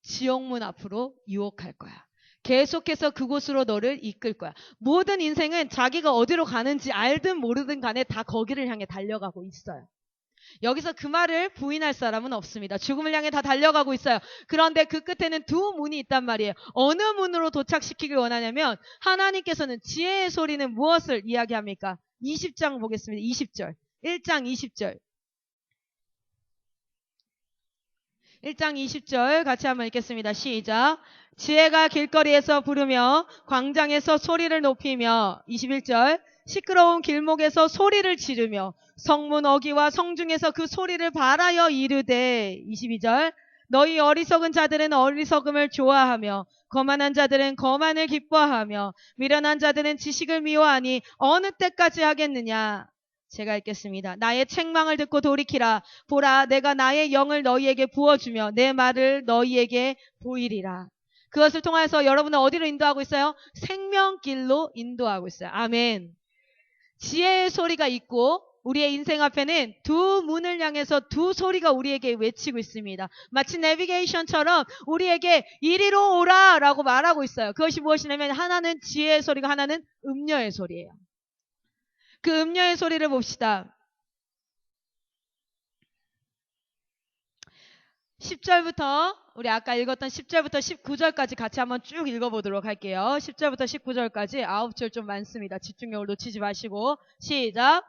지옥문 앞으로 유혹할 거야. 계속해서 그곳으로 너를 이끌 거야. 모든 인생은 자기가 어디로 가는지 알든 모르든 간에 다 거기를 향해 달려가고 있어요. 여기서 그 말을 부인할 사람은 없습니다. 죽음을 향해 다 달려가고 있어요. 그런데 그 끝에는 두 문이 있단 말이에요. 어느 문으로 도착시키길 원하냐면, 하나님께서는 지혜의 소리는 무엇을 이야기합니까? 20장 보겠습니다. 20절. 1장 20절. 1장 20절 같이 한번 읽겠습니다. 시작. 지혜가 길거리에서 부르며 광장에서 소리를 높이며, 21절. 시끄러운 길목에서 소리를 지르며 성문 어귀와 성중에서 그 소리를 발하여 이르되, 22절. 너희 어리석은 자들은 어리석음을 좋아하며 거만한 자들은 거만을 기뻐하며 미련한 자들은 지식을 미워하니 어느 때까지 하겠느냐. 제가 읽겠습니다. 나의 책망을 듣고 돌이키라. 보라, 내가 나의 영을 너희에게 부어주며 내 말을 너희에게 보이리라. 그것을 통해서 여러분은 어디로 인도하고 있어요? 생명길로 인도하고 있어요. 아멘. 지혜의 소리가 있고 우리의 인생 앞에는 두 문을 향해서 두 소리가 우리에게 외치고 있습니다. 마치 내비게이션처럼 우리에게 이리로 오라 라고 말하고 있어요. 그것이 무엇이냐면 하나는 지혜의 소리가 하나는 음녀의 소리예요. 그 음녀의 소리를 봅시다. 10절부터 우리 아까 읽었던 10절부터 19절까지 같이 한번 쭉 읽어보도록 할게요. 10절부터 19절까지 9절 좀 많습니다. 집중력을 놓치지 마시고 시작.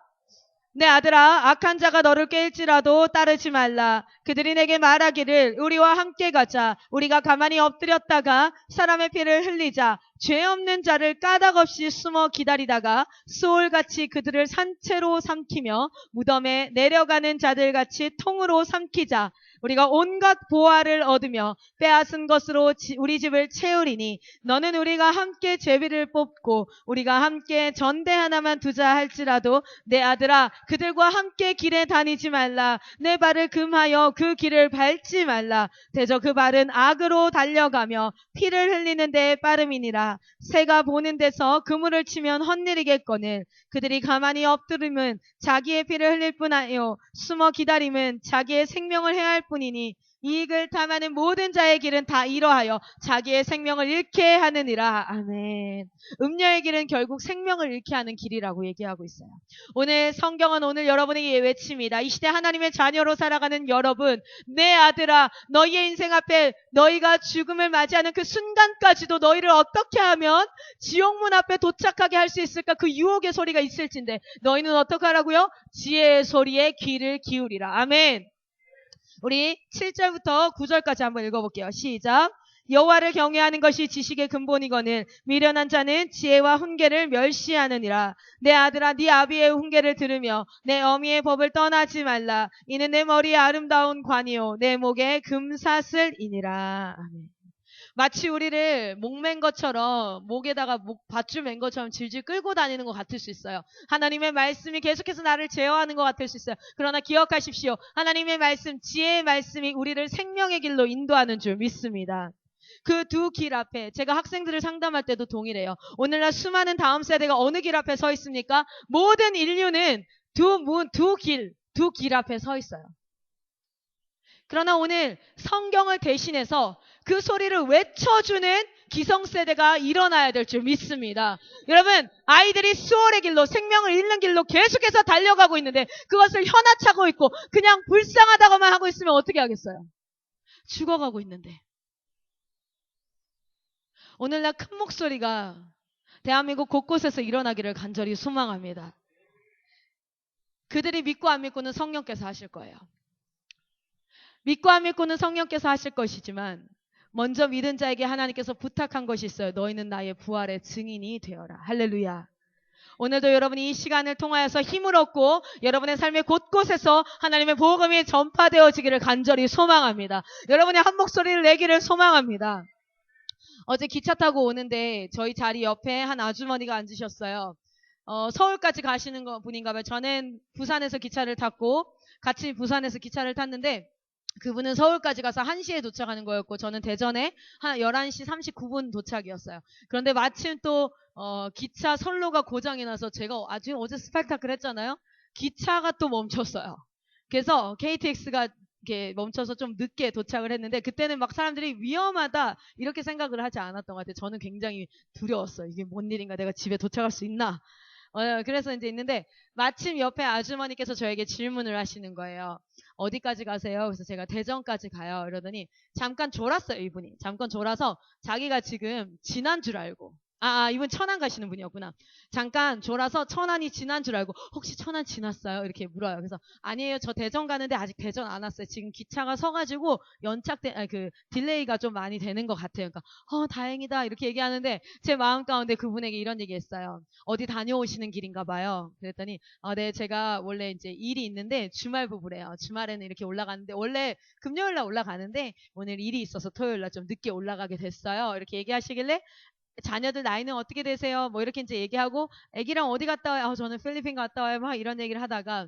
내 아들아, 악한 자가 너를 깰지라도 따르지 말라. 그들이 내게 말하기를 우리와 함께 가자. 우리가 가만히 엎드렸다가 사람의 피를 흘리자. 죄 없는 자를 까닭없이 숨어 기다리다가 수올같이 그들을 산채로 삼키며 무덤에 내려가는 자들같이 통으로 삼키자. 우리가 온갖 보화를 얻으며 빼앗은 것으로 우리 집을 채우리니 너는 우리가 함께 제비를 뽑고 우리가 함께 전대 하나만 두자 할지라도 내 아들아 그들과 함께 길에 다니지 말라. 내 발을 금하여 그 길을 밟지 말라. 대저 그 발은 악으로 달려가며 피를 흘리는 데에 빠름이니라. 새가 보는 데서 그물을 치면 헛일이겠거늘 그들이 가만히 엎드림은 자기의 피를 흘릴 뿐 아니요 숨어 기다림은 자기의 생명을 해할 뿐이니 이익을 탐하는 모든 자의 길은 다 이러하여 자기의 생명을 잃게 하느니라. 아멘. 음녀의 길은 결국 생명을 잃게 하는 길이라고 얘기하고 있어요. 오늘 성경은 오늘 여러분에게 외칩니다. 이 시대 하나님의 자녀로 살아가는 여러분, 내 아들아, 너희의 인생 앞에 너희가 죽음을 맞이하는 그 순간까지도 너희를 어떻게 하면 지옥문 앞에 도착하게 할 수 있을까? 그 유혹의 소리가 있을진데 너희는 어떻게 하라고요? 지혜의 소리에 귀를 기울이라. 아멘. 우리 7절부터 9절까지 한번 읽어볼게요. 시작. 여호와를 경외하는 것이 지식의 근본이거늘 미련한 자는 지혜와 훈계를 멸시하느니라. 내 아들아 네 아비의 훈계를 들으며 내 어미의 법을 떠나지 말라. 이는 내 머리에 아름다운 관이요 내 목에 금사슬이니라. 아멘. 마치 우리를 목맨 것처럼 목에다가 밧줄 맨 것처럼 질질 끌고 다니는 것 같을 수 있어요. 하나님의 말씀이 계속해서 나를 제어하는 것 같을 수 있어요. 그러나 기억하십시오. 하나님의 말씀, 지혜의 말씀이 우리를 생명의 길로 인도하는 줄 믿습니다. 그 두 길 앞에 제가 학생들을 상담할 때도 동일해요. 오늘날 수많은 다음 세대가 어느 길 앞에 서 있습니까? 모든 인류는 두 길 앞에 서 있어요. 그러나 오늘 성경을 대신해서 그 소리를 외쳐주는 기성세대가 일어나야 될 줄 믿습니다. 여러분, 아이들이 수월의 길로, 생명을 잃는 길로 계속해서 달려가고 있는데 그것을 현아차고 있고 그냥 불쌍하다고만 하고 있으면 어떻게 하겠어요? 죽어가고 있는데. 오늘날 큰 목소리가 대한민국 곳곳에서 일어나기를 간절히 소망합니다. 그들이 믿고 안 믿고는 성령께서 하실 거예요. 믿고 안 믿고는 성령께서 하실 것이지만 먼저 믿은 자에게 하나님께서 부탁한 것이 있어요. 너희는 나의 부활의 증인이 되어라. 할렐루야. 오늘도 여러분이 이 시간을 통하여서 힘을 얻고 여러분의 삶의 곳곳에서 하나님의 복음이 전파되어지기를 간절히 소망합니다. 여러분의 한 목소리를 내기를 소망합니다. 어제 기차 타고 오는데 저희 자리 옆에 한 아주머니가 앉으셨어요. 서울까지 가시는 분인가 봐요. 저는 부산에서 기차를 탔고 같이 부산에서 기차를 탔는데 그분은 서울까지 가서 1시에 도착하는 거였고 저는 대전에 한 11시 39분 도착이었어요. 그런데 마침 또 기차 선로가 고장이 나서 제가 아주 어제 스펙타클 했잖아요. 기차가 또 멈췄어요. 그래서 KTX가 이렇게 멈춰서 좀 늦게 도착을 했는데 그때는 막 사람들이 위험하다 이렇게 생각을 하지 않았던 것 같아요. 저는 굉장히 두려웠어요. 이게 뭔 일인가, 내가 집에 도착할 수 있나. 그래서 이제 있는데 마침 옆에 아주머니께서 저에게 질문을 하시는 거예요. 어디까지 가세요? 그래서 제가 대전까지 가요. 이러더니 잠깐 졸았어요. 이분이 잠깐 졸아서 자기가 지금 지난 줄 알고, 이분 천안 가시는 분이었구나. 잠깐 졸아서 천안이 지난 줄 알고 혹시 천안 지났어요? 이렇게 물어요. 그래서 아니에요. 저 대전 가는데 아직 대전 안 왔어요. 지금 기차가 서가지고 딜레이가 좀 많이 되는 것 같아요. 그러니까 다행이다 이렇게 얘기하는데 제 마음 가운데 그분에게 이런 얘기했어요. 어디 다녀오시는 길인가 봐요. 그랬더니 네, 제가 원래 이제 일이 있는데 주말 부부래요. 주말에는 이렇게 올라가는데 원래 금요일날 올라가는데 오늘 일이 있어서 토요일날 좀 늦게 올라가게 됐어요. 이렇게 얘기하시길래 자녀들 나이는 어떻게 되세요? 뭐 이렇게 이제 얘기하고 애기랑 어디 갔다 와요? 저는 필리핀 갔다 와요. 막 이런 얘기를 하다가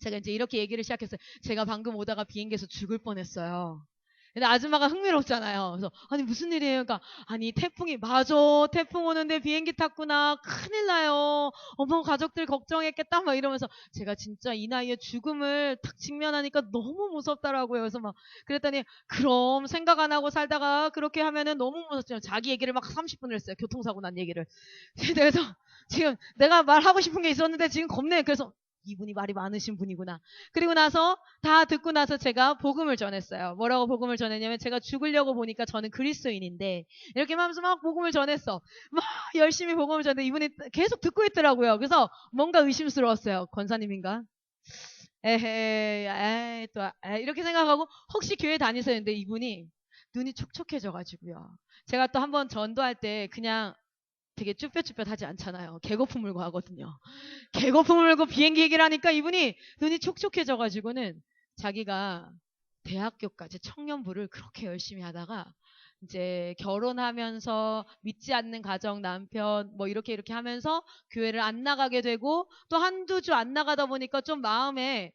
제가 이제 이렇게 얘기를 시작했어요. 제가 방금 오다가 비행기에서 죽을 뻔했어요. 근데 아줌마가 흥미롭잖아요. 그래서 아니 무슨 일이에요? 그러니까 아니 태풍이 맞아. 태풍 오는데 비행기 탔구나. 큰일 나요. 어머 가족들 걱정했겠다. 막 이러면서 제가 진짜 이 나이에 죽음을 탁 직면하니까 너무 무섭더라고요. 그래서 막 그랬더니 그럼 생각 안 하고 살다가 그렇게 하면은 너무 무섭죠. 자기 얘기를 막 30분을 했어요. 교통사고 난 얘기를. 그래서 지금 내가 말하고 싶은 게 있었는데 지금 겁내. 그래서 이분이 말이 많으신 분이구나. 그리고 나서 다 듣고 나서 제가 복음을 전했어요. 뭐라고 복음을 전했냐면 제가 죽으려고 보니까 저는 그리스도인인데 이렇게 하면서 막 복음을 전했어. 막 열심히 복음을 전했는데 이분이 계속 듣고 있더라고요. 그래서 뭔가 의심스러웠어요. 권사님인가? 에헤, 에이, 또, 에이, 이렇게 생각하고 혹시 교회 다니세요? 했는데 이분이 눈이 촉촉해져가지고요. 제가 또 한번 전도할 때 그냥 되게 쭈뼛쭈뼛하지 않잖아요. 개거품 물고 하거든요. 개거품 물고 비행기 얘기를 하니까 이분이 눈이 촉촉해져가지고는 자기가 대학교까지 청년부를 그렇게 열심히 하다가 이제 결혼하면서 믿지 않는 가정 남편 뭐 이렇게 하면서 교회를 안 나가게 되고 또 한두 주 안 나가다 보니까 좀 마음에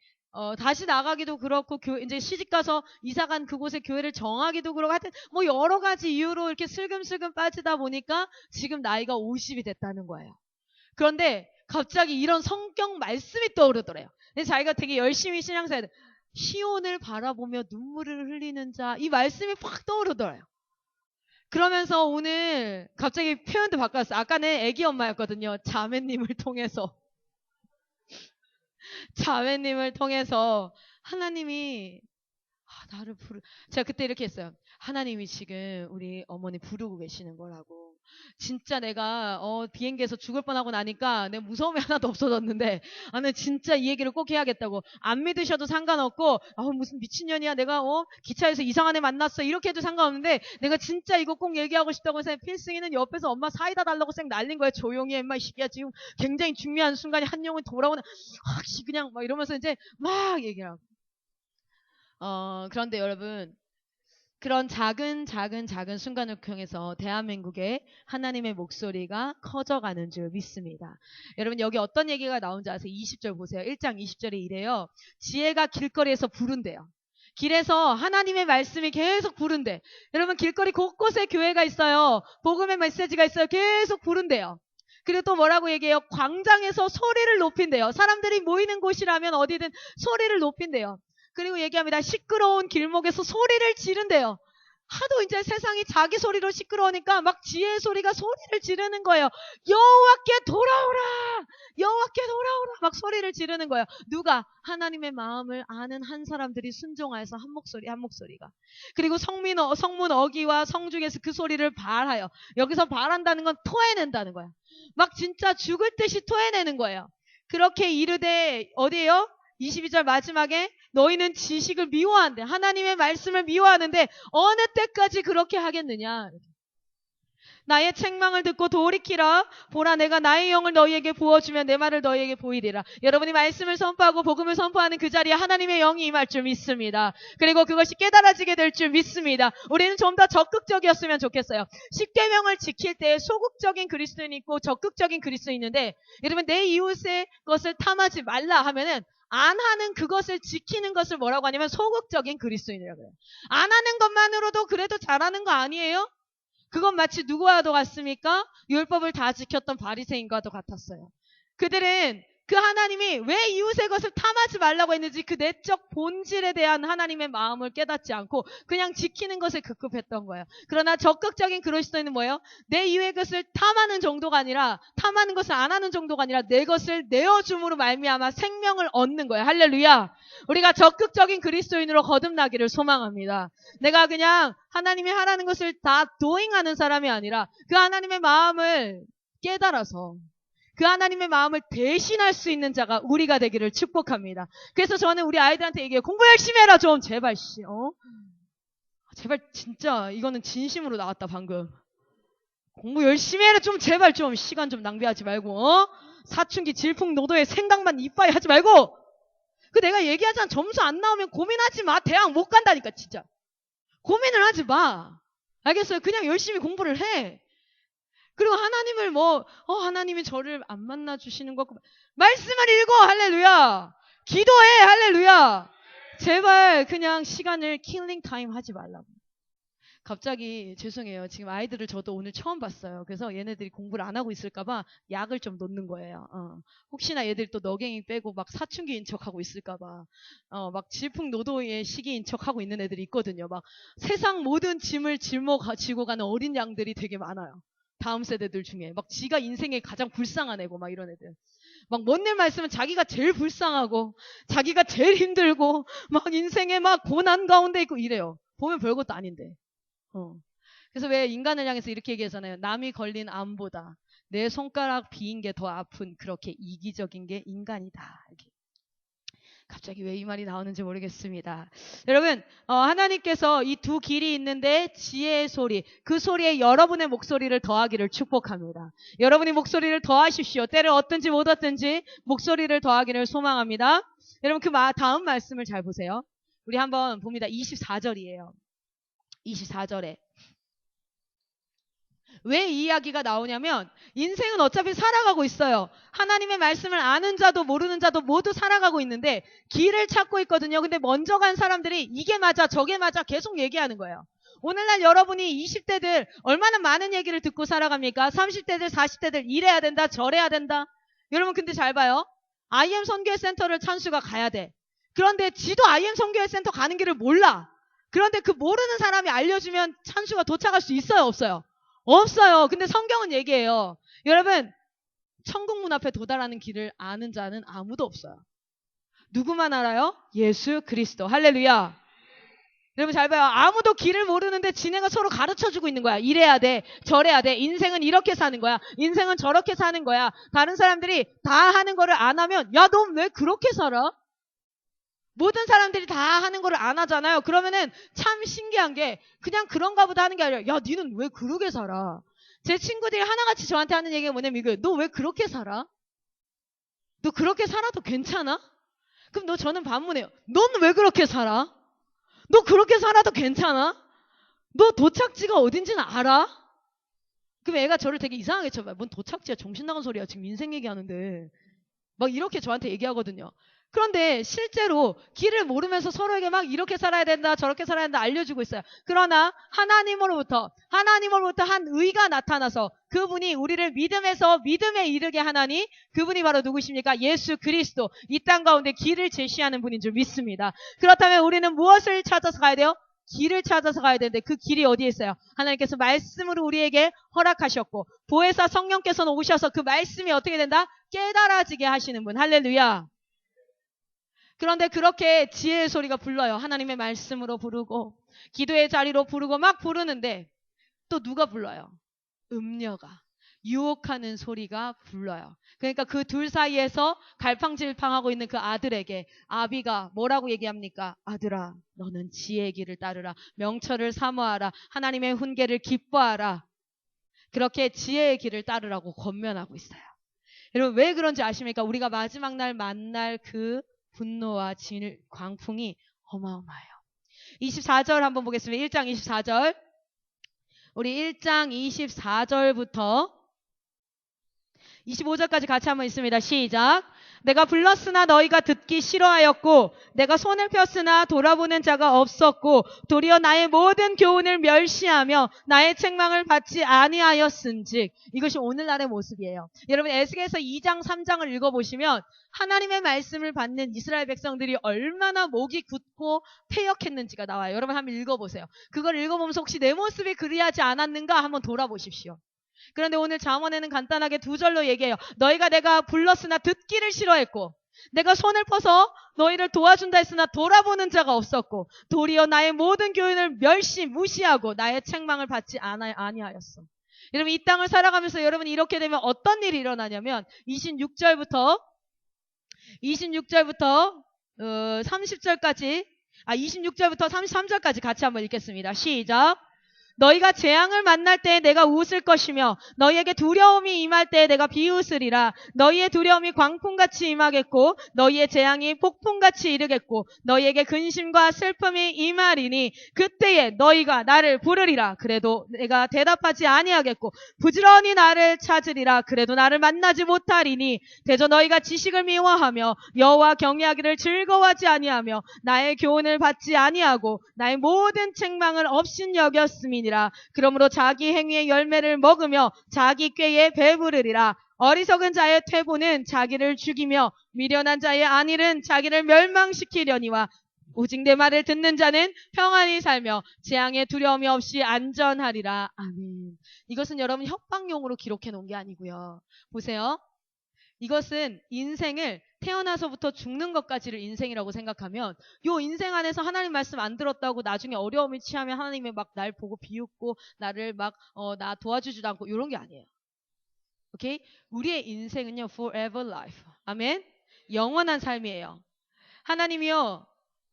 다시 나가기도 그렇고 이제 시집가서 이사간 그곳에 교회를 정하기도 그렇고 하여튼 뭐 여러 가지 이유로 이렇게 슬금슬금 빠지다 보니까 지금 나이가 50이 됐다는 거예요. 그런데 갑자기 이런 성경 말씀이 떠오르더래요. 근데 자기가 되게 열심히 신앙생활 시온을 바라보며 눈물을 흘리는 자 이 말씀이 팍 떠오르더래요. 그러면서 오늘 갑자기 표현도 바꿨어요. 아까는 애기 엄마였거든요. 자매님을 통해서 하나님이 나를 제가 그때 이렇게 했어요. 하나님이 지금 우리 어머니 부르고 계시는 거라고. 진짜 내가 비행기에서 죽을 뻔하고 나니까 내 무서움이 하나도 없어졌는데 나는 진짜 이 얘기를 꼭 해야겠다고. 안 믿으셔도 상관없고 무슨 미친년이야 내가 기차에서 이상한 애 만났어 이렇게 해도 상관없는데 내가 진짜 이거 꼭 얘기하고 싶다고 해서 필승이는 옆에서 엄마 사이다 달라고 쌩 날린 거야. 조용히 해 임마 시기야 지금 굉장히 중요한 순간에 한 영혼 돌아오는 확시 그냥 막 이러면서 이제 막 얘기하고 그런데 여러분, 그런 작은 순간을 통해서 대한민국의 하나님의 목소리가 커져가는 줄 믿습니다. 여러분, 여기 어떤 얘기가 나온지 아세요? 20절 보세요. 1장 20절에 이래요. 지혜가 길거리에서 부른대요. 길에서 하나님의 말씀이 계속 부른대. 여러분, 길거리 곳곳에 교회가 있어요. 복음의 메시지가 있어요. 계속 부른대요. 그리고 또 뭐라고 얘기해요? 광장에서 소리를 높인대요. 사람들이 모이는 곳이라면 어디든 소리를 높인대요. 그리고 얘기합니다. 시끄러운 길목에서 소리를 지른대요. 하도 이제 세상이 자기 소리로 시끄러우니까 막 지혜의 소리가 소리를 지르는 거예요. 여호와께 돌아오라! 여호와께 돌아오라! 막 소리를 지르는 거예요. 누가? 하나님의 마음을 아는 한 사람들이 순종하여서 한 목소리가. 그리고 성문 어기와 성중에서 그 소리를 발하여. 여기서 발한다는 건 토해낸다는 거야. 막 진짜 죽을 듯이 토해내는 거예요. 그렇게 이르되 어디에요? 22절 마지막에 너희는 지식을 미워한대. 하나님의 말씀을 미워하는데 어느 때까지 그렇게 하겠느냐. 나의 책망을 듣고 돌이키라. 보라 내가 나의 영을 너희에게 부어주면 내 말을 너희에게 보이리라. 여러분이 말씀을 선포하고 복음을 선포하는 그 자리에 하나님의 영이 임할 줄 믿습니다. 그리고 그것이 깨달아지게 될 줄 믿습니다. 우리는 좀 더 적극적이었으면 좋겠어요. 십계명을 지킬 때 소극적인 그리스도인이 있고 적극적인 그리스도인이 있는데 여러분 내 이웃의 것을 탐하지 말라 하면은 안 하는 그것을 지키는 것을 뭐라고 하냐면 소극적인 그리스도인이라고 해요. 안 하는 것만으로도 그래도 잘하는 거 아니에요? 그건 마치 누구와도 같습니까? 율법을 다 지켰던 바리새인과도 같았어요. 그들은 그 하나님이 왜 이웃의 것을 탐하지 말라고 했는지 그 내적 본질에 대한 하나님의 마음을 깨닫지 않고 그냥 지키는 것에 급급했던 거예요. 그러나 적극적인 그리스도인은 뭐예요? 내 이웃의 것을 탐하는 정도가 아니라 탐하는 것을 안 하는 정도가 아니라 내 것을 내어줌으로 말미암아 생명을 얻는 거예요. 할렐루야. 우리가 적극적인 그리스도인으로 거듭나기를 소망합니다. 내가 그냥 하나님이 하라는 것을 다 도잉하는 사람이 아니라 그 하나님의 마음을 깨달아서 그 하나님의 마음을 대신할 수 있는 자가 우리가 되기를 축복합니다. 그래서 저는 우리 아이들한테 얘기해요. 공부 열심히 해라 좀 제발 제발 진짜 이거는 진심으로 나왔다 방금. 공부 열심히 해라 좀 제발 좀 시간 좀 낭비하지 말고 사춘기 질풍노도의 생각만 이빠이 하지 말고 그 내가 얘기하잖아. 점수 안 나오면 고민하지 마. 대학 못 간다니까 진짜. 고민을 하지 마. 알겠어요? 그냥 열심히 공부를 해. 그리고 하나님을 하나님이 저를 안 만나주시는 것, 말씀을 읽어! 할렐루야! 기도해! 할렐루야! 제발 그냥 시간을 킬링 타임 하지 말라고. 갑자기 죄송해요. 지금 아이들을 저도 오늘 처음 봤어요. 그래서 얘네들이 공부를 안 하고 있을까봐 약을 좀 놓는 거예요. 혹시나 얘들 또 너갱이 빼고 막 사춘기인 척하고 있을까봐 막 질풍노도의 시기인 척하고 있는 애들이 있거든요. 막 세상 모든 짐을 짊어지고 가는 어린 양들이 되게 많아요. 다음 세대들 중에 막 지가 인생에 가장 불쌍한 애고 막 이런 애들. 막 뭔 일 말씀은 자기가 제일 불쌍하고 자기가 제일 힘들고 막 인생에 막 고난 가운데 있고 이래요. 보면 별것도 아닌데. 그래서 왜 인간을 향해서 이렇게 얘기하잖아요. 남이 걸린 암보다 내 손가락 비인 게 더 아픈 그렇게 이기적인 게 인간이다. 이렇게. 갑자기 왜 이 말이 나오는지 모르겠습니다. 여러분, 하나님께서 이 두 길이 있는데 지혜의 소리, 그 소리에 여러분의 목소리를 더하기를 축복합니다. 여러분이 목소리를 더하십시오. 때를 얻든지 못 얻든지 목소리를 더하기를 소망합니다. 여러분 그 다음 말씀을 잘 보세요. 우리 한번 봅니다. 24절이에요. 24절에. 왜 이 이야기가 나오냐면 인생은 어차피 살아가고 있어요. 하나님의 말씀을 아는 자도 모르는 자도 모두 살아가고 있는데 길을 찾고 있거든요. 근데 먼저 간 사람들이 이게 맞아 저게 맞아 계속 얘기하는 거예요. 오늘날 여러분이 20대들 얼마나 많은 얘기를 듣고 살아갑니까? 30대들 40대들 이래야 된다 저래야 된다. 여러분 근데 잘 봐요. IM 선교회센터를 찬수가 가야 돼. 그런데 지도 IM 선교회센터 가는 길을 몰라. 그런데 그 모르는 사람이 알려주면 찬수가 도착할 수 있어요 없어요? 없어요. 근데 성경은 얘기해요. 여러분 천국 문 앞에 도달하는 길을 아는 자는 아무도 없어요. 누구만 알아요? 예수 그리스도. 할렐루야. 여러분 잘 봐요. 아무도 길을 모르는데 지네가 서로 가르쳐주고 있는 거야. 이래야 돼 저래야 돼. 인생은 이렇게 사는 거야. 인생은 저렇게 사는 거야. 다른 사람들이 다 하는 거를 안 하면 야 넌 왜 그렇게 살아? 모든 사람들이 다 하는 거를 안 하잖아요. 그러면은 참 신기한 게 그냥 그런가 보다 하는 게 아니라 야 니는 왜 그러게 살아? 제 친구들이 하나같이 저한테 하는 얘기가 뭐냐면 이거예요. 너 왜 그렇게 살아? 너 그렇게 살아도 괜찮아? 그럼 저는 반문해요. 넌 왜 그렇게 살아? 너 그렇게 살아도 괜찮아? 너 도착지가 어딘지는 알아? 그럼 애가 저를 되게 이상하게 쳐봐요. 뭔 도착지야 정신 나간 소리야. 지금 인생 얘기하는데. 막 이렇게 저한테 얘기하거든요. 그런데 실제로 길을 모르면서 서로에게 막 이렇게 살아야 된다 저렇게 살아야 된다 알려주고 있어요. 그러나 하나님으로부터 한 의가 나타나서 그분이 우리를 믿음에서 믿음에 이르게 하나니 그분이 바로 누구십니까? 예수 그리스도. 이 땅 가운데 길을 제시하는 분인 줄 믿습니다. 그렇다면 우리는 무엇을 찾아서 가야 돼요? 길을 찾아서 가야 되는데 그 길이 어디에 있어요? 하나님께서 말씀으로 우리에게 허락하셨고 보혜사 성령께서는 오셔서 그 말씀이 어떻게 된다? 깨달아지게 하시는 분. 할렐루야. 그런데 그렇게 지혜의 소리가 불러요. 하나님의 말씀으로 부르고 기도의 자리로 부르고 막 부르는데 또 누가 불러요? 음녀가 유혹하는 소리가 불러요. 그러니까 그 둘 사이에서 갈팡질팡하고 있는 그 아들에게 아비가 뭐라고 얘기합니까? 아들아 너는 지혜의 길을 따르라. 명철을 사모하라. 하나님의 훈계를 기뻐하라. 그렇게 지혜의 길을 따르라고 권면하고 있어요. 여러분 왜 그런지 아십니까? 우리가 마지막 날 만날 그 분노와 광풍이 어마어마해요. 24절 한번 보겠습니다. 1장 24절. 우리 1장 24절부터 25절까지 같이 한번 있습니다. 시작. 내가 불렀으나 너희가 듣기 싫어하였고 내가 손을 폈으나 돌아보는 자가 없었고 도리어 나의 모든 교훈을 멸시하며 나의 책망을 받지 아니하였은즉. 이것이 오늘날의 모습이에요. 여러분 에스겔서 2장 3장을 읽어보시면 하나님의 말씀을 받는 이스라엘 백성들이 얼마나 목이 굳고 패역했는지가 나와요. 여러분 한번 읽어보세요. 그걸 읽어보면서 혹시 내 모습이 그리하지 않았는가 한번 돌아보십시오. 그런데 오늘 잠언에는 간단하게 두 절로 얘기해요. 너희가 내가 불렀으나 듣기를 싫어했고 내가 손을 펴서 너희를 도와준다 했으나 돌아보는 자가 없었고 도리어 나의 모든 교훈을 무시하고 나의 책망을 받지 아니하였어. 여러분 이 땅을 살아가면서 여러분이 이렇게 되면 어떤 일이 일어나냐면 26절부터 30절까지 26절부터 33절까지 같이 한번 읽겠습니다. 시작. 너희가 재앙을 만날 때에 내가 웃을 것이며 너희에게 두려움이 임할 때에 내가 비웃으리라. 너희의 두려움이 광풍같이 임하겠고 너희의 재앙이 폭풍같이 이르겠고 너희에게 근심과 슬픔이 임하리니 그때에 너희가 나를 부르리라. 그래도 내가 대답하지 아니하겠고 부지런히 나를 찾으리라. 그래도 나를 만나지 못하리니 대저 너희가 지식을 미워하며 여호와 경외하기를 즐거워하지 아니하며 나의 교훈을 받지 아니하고 나의 모든 책망을 업신여겼음이니라. 그러므로 자기 행위의 열매를 먹으며 자기 꾀에 배부르리라. 어리석은 자의 퇴보는 자기를 죽이며 미련한 자의 안일은 자기를 멸망시키려니와 오직 내 말을 듣는 자는 평안히 살며 재앙의 두려움이 없이 안전하리라. 아멘. 이것은 여러분 협박용으로 기록해 놓은 게 아니고요. 보세요. 이것은 인생을 태어나서부터 죽는 것까지를 인생이라고 생각하면 요 인생 안에서 하나님 말씀 안 들었다고 나중에 어려움을 취하면 하나님이 막 날 보고 비웃고 나를 막 나 도와주지도 않고 이런 게 아니에요. 오케이? 우리의 인생은요 forever life. 아멘. 영원한 삶이에요. 하나님이요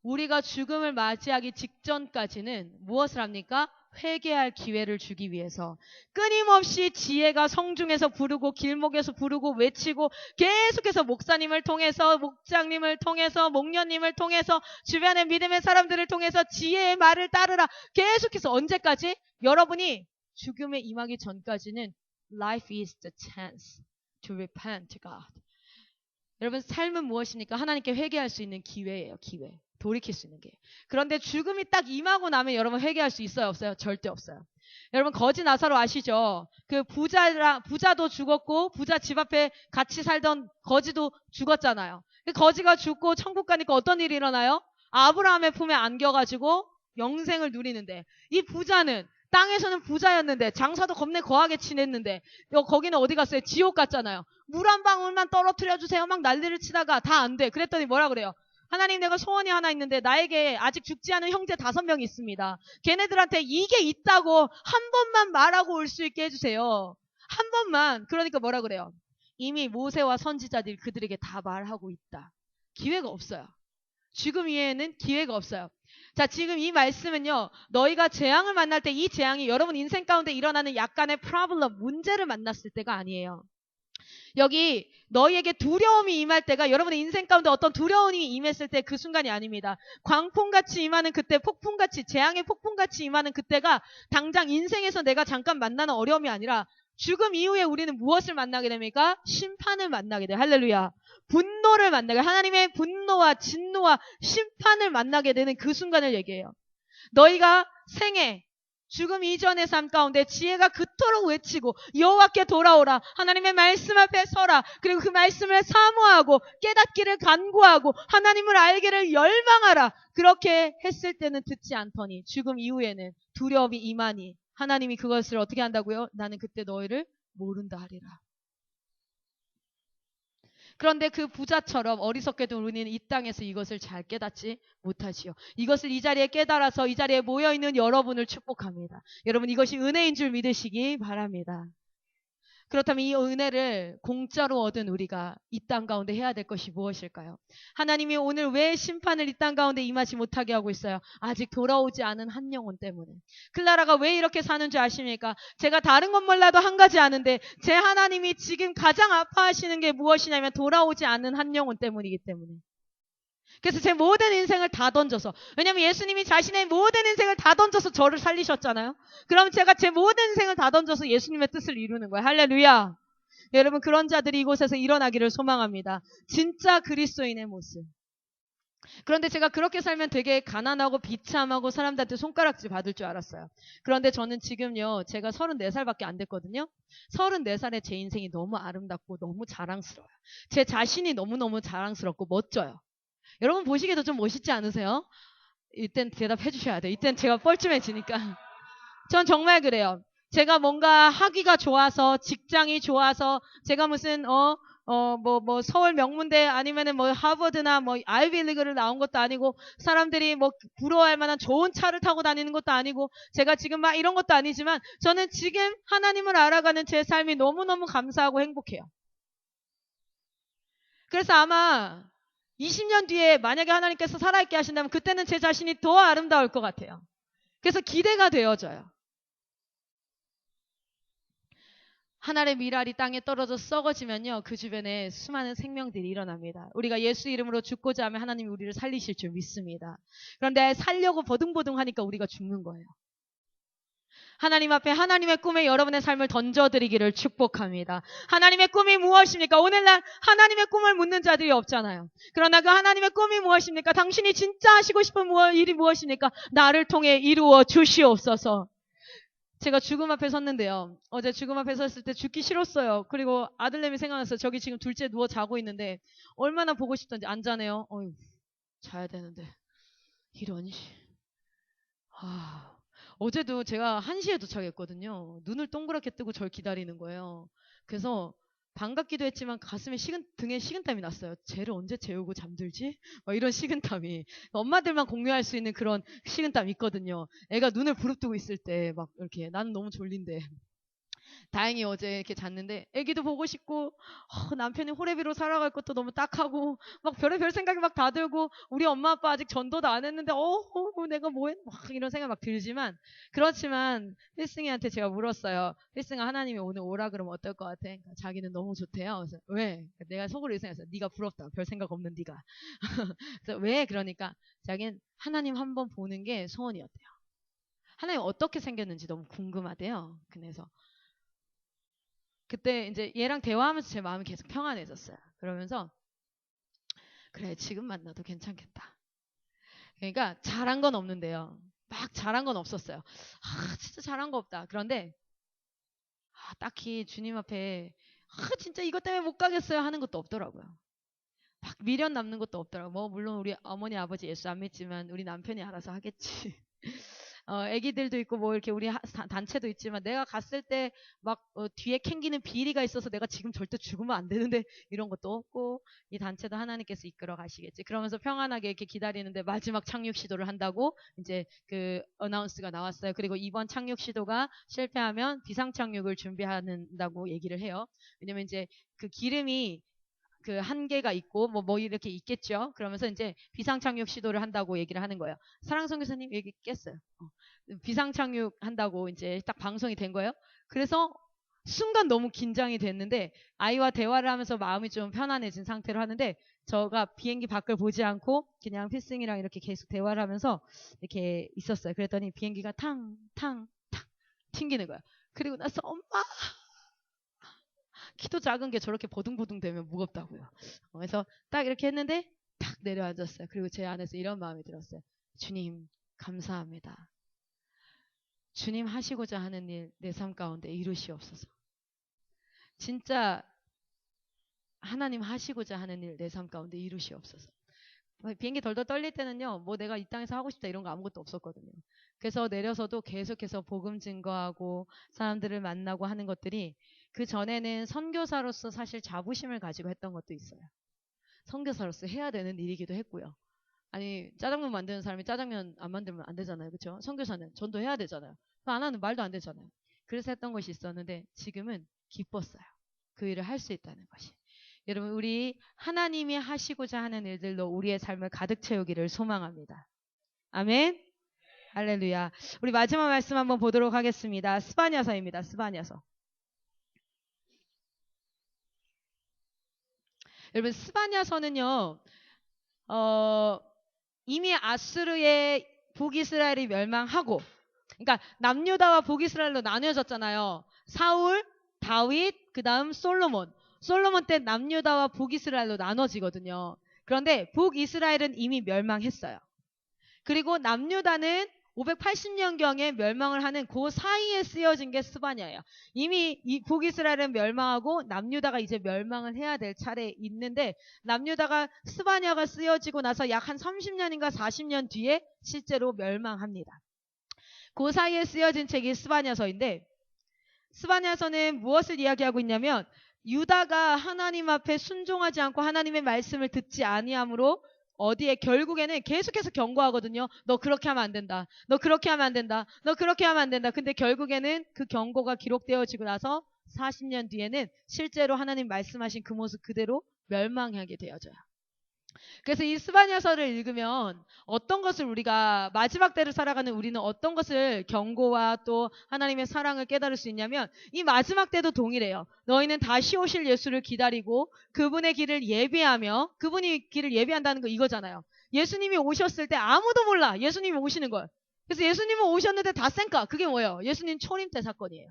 우리가 죽음을 맞이하기 직전까지는 무엇을 합니까? 회개할 기회를 주기 위해서 끊임없이 지혜가 성중에서 부르고 길목에서 부르고 외치고 계속해서 목사님을 통해서 목장님을 통해서 목녀님을 통해서 주변의 믿음의 사람들을 통해서 지혜의 말을 따르라. 계속해서 언제까지? 여러분이 죽음에 임하기 전까지는 life is the chance to repent to God. 여러분 삶은 무엇입니까? 하나님께 회개할 수 있는 기회예요. 기회. 돌이킬 수 있는 게. 그런데 죽음이 딱 임하고 나면 여러분 회개할 수 있어요? 없어요? 절대 없어요. 여러분 거지 나사로 아시죠? 그 부자도 죽었고 부자 집 앞에 같이 살던 거지도 죽었잖아요. 그 거지가 죽고 천국 가니까 어떤 일이 일어나요? 아브라함의 품에 안겨가지고 영생을 누리는데 이 부자는 땅에서는 부자였는데 장사도 겁내 거하게 지냈는데 거기는 어디 갔어요? 지옥 갔잖아요. 물 한 방울만 떨어뜨려 주세요. 막 난리를 치다가 다 안 돼. 그랬더니 뭐라 그래요? 하나님 내가 소원이 하나 있는데 나에게 아직 죽지 않은 형제 5명 있습니다. 걔네들한테 이게 있다고 한 번만 말하고 올 수 있게 해주세요. 한 번만. 그러니까 뭐라 그래요? 이미 모세와 선지자들이 그들에게 다 말하고 있다. 기회가 없어요. 죽음 이외에는 기회가 없어요. 자, 지금 이 말씀은요. 너희가 재앙을 만날 때 이 재앙이 여러분 인생 가운데 일어나는 약간의 프로블럼, 문제를 만났을 때가 아니에요. 여기 너희에게 두려움이 임할 때가 여러분의 인생 가운데 어떤 두려움이 임했을 때 그 순간이 아닙니다. 광풍같이 임하는 그때, 폭풍같이, 재앙의 폭풍같이 임하는 그때가 당장 인생에서 내가 잠깐 만나는 어려움이 아니라 죽음 이후에 우리는 무엇을 만나게 됩니까? 심판을 만나게 돼요. 할렐루야. 분노를 만나게, 하나님의 분노와 진노와 심판을 만나게 되는 그 순간을 얘기해요. 너희가 생애 죽음 이전의 삶 가운데 지혜가 그토록 외치고 여호와께 돌아오라. 하나님의 말씀 앞에 서라. 그리고 그 말씀을 사모하고 깨닫기를 간구하고 하나님을 알기를 열망하라. 그렇게 했을 때는 듣지 않더니 죽음 이후에는 두려움이 임하니 하나님이 그것을 어떻게 한다고요? 나는 그때 너희를 모른다 하리라. 그런데 그 부자처럼 어리석게도 우리는 이 땅에서 이것을 잘 깨닫지 못하지요. 이것을 이 자리에 깨달아서 이 자리에 모여있는 여러분을 축복합니다. 여러분 이것이 은혜인 줄 믿으시기 바랍니다. 그렇다면 이 은혜를 공짜로 얻은 우리가 이 땅 가운데 해야 될 것이 무엇일까요? 하나님이 오늘 왜 심판을 이 땅 가운데 임하지 못하게 하고 있어요? 아직 돌아오지 않은 한 영혼 때문에. 클라라가 왜 이렇게 사는 줄 아십니까? 제가 다른 건 몰라도 한 가지 아는데 제 하나님이 지금 가장 아파하시는 게 무엇이냐면 돌아오지 않는 한 영혼 때문이기 때문에. 그래서 제 모든 인생을 다 던져서, 왜냐면 예수님이 자신의 모든 인생을 다 던져서 저를 살리셨잖아요. 그럼 제가 제 모든 인생을 다 던져서 예수님의 뜻을 이루는 거예요. 할렐루야. 여러분 그런 자들이 이곳에서 일어나기를 소망합니다. 진짜 그리스도인의 모습. 그런데 제가 그렇게 살면 되게 가난하고 비참하고 사람들한테 손가락질 받을 줄 알았어요. 그런데 저는 지금요, 제가 34살밖에 안 됐거든요. 34살에 제 인생이 너무 아름답고 너무 자랑스러워요. 제 자신이 너무너무 자랑스럽고 멋져요. 여러분 보시기에도 좀 멋있지 않으세요? 이땐 대답해 주셔야 돼요. 이땐 제가 뻘쭘해지니까. 전 정말 그래요. 제가 뭔가 학위가 좋아서, 직장이 좋아서, 제가 무슨 서울 명문대 아니면은 뭐 하버드나 뭐 아이비리그를 나온 것도 아니고, 사람들이 뭐 부러워할 만한 좋은 차를 타고 다니는 것도 아니고, 제가 지금 막 이런 것도 아니지만 저는 지금 하나님을 알아가는 제 삶이 너무너무 감사하고 행복해요. 그래서 아마 20년 뒤에 만약에 하나님께서 살아있게 하신다면 그때는 제 자신이 더 아름다울 것 같아요. 그래서 기대가 되어져요. 하늘의 밀알이 땅에 떨어져 썩어지면요, 그 주변에 수많은 생명들이 일어납니다. 우리가 예수 이름으로 죽고자 하면 하나님이 우리를 살리실 줄 믿습니다. 그런데 살려고 버둥버둥 하니까 우리가 죽는 거예요. 하나님 앞에 하나님의 꿈에 여러분의 삶을 던져드리기를 축복합니다. 하나님의 꿈이 무엇입니까? 오늘날 하나님의 꿈을 묻는 자들이 없잖아요. 그러나 그 하나님의 꿈이 무엇입니까? 당신이 진짜 하시고 싶은 일이 무엇입니까? 나를 통해 이루어 주시옵소서. 제가 죽음 앞에 섰는데요. 어제 죽음 앞에 섰을 때 죽기 싫었어요. 그리고 아들내미 생각났어요. 저기 지금 둘째 누워 자고 있는데 얼마나 보고 싶던지. 안 자네요. 어휴, 자야 되는데. 이런 어제도 제가 1시에 도착했거든요. 눈을 동그랗게 뜨고 절 기다리는 거예요. 그래서 반갑기도 했지만 가슴에 등에 식은땀이 났어요. 쟤를 언제 재우고 잠들지? 막 이런 식은땀이. 엄마들만 공유할 수 있는 그런 식은땀이 있거든요. 애가 눈을 부릅뜨고 있을 때 막 이렇게 나는 너무 졸린데. 다행히 어제 이렇게 잤는데 애기도 보고 싶고 남편이 호래비로 살아갈 것도 너무 딱하고 막 별의별 생각이 막 다 들고 우리 엄마 아빠 아직 전도도 안 했는데 내가 뭐해? 막 이런 생각 막 들지만 그렇지만 필승이한테 제가 물었어요. 필승아, 하나님이 오늘 오라 그러면 어떨 것 같아? 그러니까 자기는 너무 좋대요. 그래서 왜? 내가 속으로 생각했어요. 네가 부럽다. 별 생각 없는 네가. 그래서 왜? 그러니까 자기는 하나님 한번 보는 게 소원이었대요. 하나님 어떻게 생겼는지 너무 궁금하대요. 그래서 그때 이제 얘랑 대화하면서 제 마음이 계속 평안해졌어요. 그러면서 그래, 지금 만나도 괜찮겠다. 그러니까 잘한 건 없는데요. 막 잘한 건 없었어요. 진짜 잘한 거 없다. 그런데 딱히 주님 앞에 진짜 이것 때문에 못 가겠어요 하는 것도 없더라고요. 막 미련 남는 것도 없더라고요. 뭐 물론 우리 어머니 아버지 예수 안 믿지만 우리 남편이 알아서 하겠지. 애기들도 있고 뭐 이렇게 우리 단체도 있지만 내가 갔을 때 막 뒤에 캥기는 비리가 있어서 내가 지금 절대 죽으면 안 되는데 이런 것도 없고 이 단체도 하나님께서 이끌어 가시겠지. 그러면서 평안하게 이렇게 기다리는데 마지막 착륙 시도를 한다고 이제 그 어나운스가 나왔어요. 그리고 이번 착륙 시도가 실패하면 비상 착륙을 준비한다고 얘기를 해요. 왜냐면 이제 그 기름이 그 한계가 있고 뭐 이렇게 있겠죠. 그러면서 이제 비상착륙 시도를 한다고 얘기를 하는 거예요. 사랑성 교사님 얘기 깼어요. 비상착륙 한다고 이제 딱 방송이 된 거예요. 그래서 순간 너무 긴장이 됐는데 아이와 대화를 하면서 마음이 좀 편안해진 상태로 하는데 저가 비행기 밖을 보지 않고 그냥 필승이랑 이렇게 계속 대화를 하면서 이렇게 있었어요. 그랬더니 비행기가 탕탕탕 튕기는 거예요. 그리고 나서 엄마, 키도 작은 게 저렇게 버둥버둥 되면 무겁다고요. 그래서 딱 이렇게 했는데 탁 내려앉았어요. 그리고 제 안에서 이런 마음이 들었어요. 주님, 감사합니다. 주님 하시고자 하는 일 내 삶 가운데 이루시옵소서. 진짜 하나님 하시고자 하는 일 내 삶 가운데 이루시옵소서. 비행기 덜덜 떨릴 때는요, 뭐 내가 이 땅에서 하고 싶다 이런 거 아무것도 없었거든요. 그래서 내려서도 계속해서 복음 증거하고 사람들을 만나고 하는 것들이 그 전에는 선교사로서 사실 자부심을 가지고 했던 것도 있어요. 선교사로서 해야 되는 일이기도 했고요. 아니, 짜장면 만드는 사람이 짜장면 안 만들면 안 되잖아요. 그렇죠? 선교사는 전도해야 되잖아요. 안 하는 말도 안 되잖아요. 그래서 했던 것이 있었는데 지금은 기뻤어요. 그 일을 할 수 있다는 것이. 여러분, 우리 하나님이 하시고자 하는 일들로 우리의 삶을 가득 채우기를 소망합니다. 아멘. 할렐루야. 우리 마지막 말씀 한번 보도록 하겠습니다. 스바냐서입니다. 스바냐서. 여러분, 스바냐서는요. 이미 아수르의 북이스라엘이 멸망하고, 그러니까 남유다와 북이스라엘로 나뉘어졌잖아요. 사울, 다윗, 그 다음 솔로몬. 솔로몬 때 남유다와 북이스라엘로 나눠지거든요. 그런데 북이스라엘은 이미 멸망했어요. 그리고 남유다는 580년경에 멸망을 하는 그 사이에 쓰여진 게 스바냐예요. 이미 이 북이스라엘은 멸망하고 남유다가 이제 멸망을 해야 될 차례에 있는데 남유다가 스바냐가 쓰여지고 나서 약 한 30년인가 40년 뒤에 실제로 멸망합니다. 그 사이에 쓰여진 책이 스바냐서인데 스바냐서는 무엇을 이야기하고 있냐면 유다가 하나님 앞에 순종하지 않고 하나님의 말씀을 듣지 아니함으로 어디에 결국에는 계속해서 경고하거든요. 너 그렇게 하면 안 된다. 너 그렇게 하면 안 된다. 너 그렇게 하면 안 된다. 근데 결국에는 그 경고가 기록되어지고 나서 40년 뒤에는 실제로 하나님 말씀하신 그 모습 그대로 멸망하게 되어져요. 그래서 이 스바냐서를 읽으면 어떤 것을 우리가 마지막 때를 살아가는 우리는 어떤 것을 경고와 또 하나님의 사랑을 깨달을 수 있냐면 이 마지막 때도 동일해요. 너희는 다시 오실 예수를 기다리고 그분의 길을 예비하며 그분이 길을 예비한다는 거 이거잖아요. 예수님이 오셨을 때 아무도 몰라. 예수님이 오시는 걸. 그래서 예수님은 오셨는데 다 쌩까. 그게 뭐예요? 예수님 초림 때 사건이에요.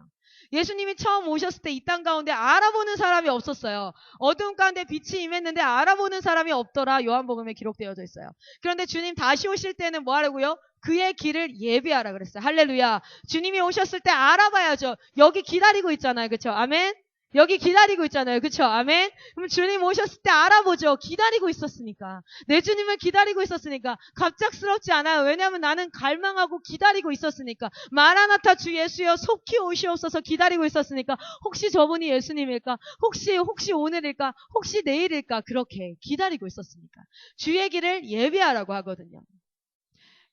예수님이 처음 오셨을 때 이 땅 가운데 알아보는 사람이 없었어요. 어두운 가운데 빛이 임했는데 알아보는 사람이 없더라. 요한복음에 기록되어져 있어요. 그런데 주님 다시 오실 때는 뭐 하라고요? 그의 길을 예비하라 그랬어요. 할렐루야. 주님이 오셨을 때 알아봐야죠. 여기 기다리고 있잖아요. 그렇죠? 아멘. 여기 기다리고 있잖아요. 그렇죠? 아멘. 그럼 주님 오셨을 때 알아보죠. 기다리고 있었으니까. 내 주님을 기다리고 있었으니까 갑작스럽지 않아요. 왜냐하면 나는 갈망하고 기다리고 있었으니까. 마라나타 주 예수여 속히 오시옵소서 기다리고 있었으니까. 혹시 저분이 예수님일까? 혹시 오늘일까? 혹시 내일일까? 그렇게 기다리고 있었으니까. 주의 길을 예비하라고 하거든요.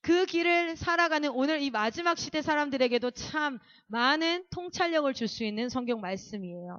그 길을 살아가는 오늘 이 마지막 시대 사람들에게도 참 많은 통찰력을 줄 수 있는 성경 말씀이에요.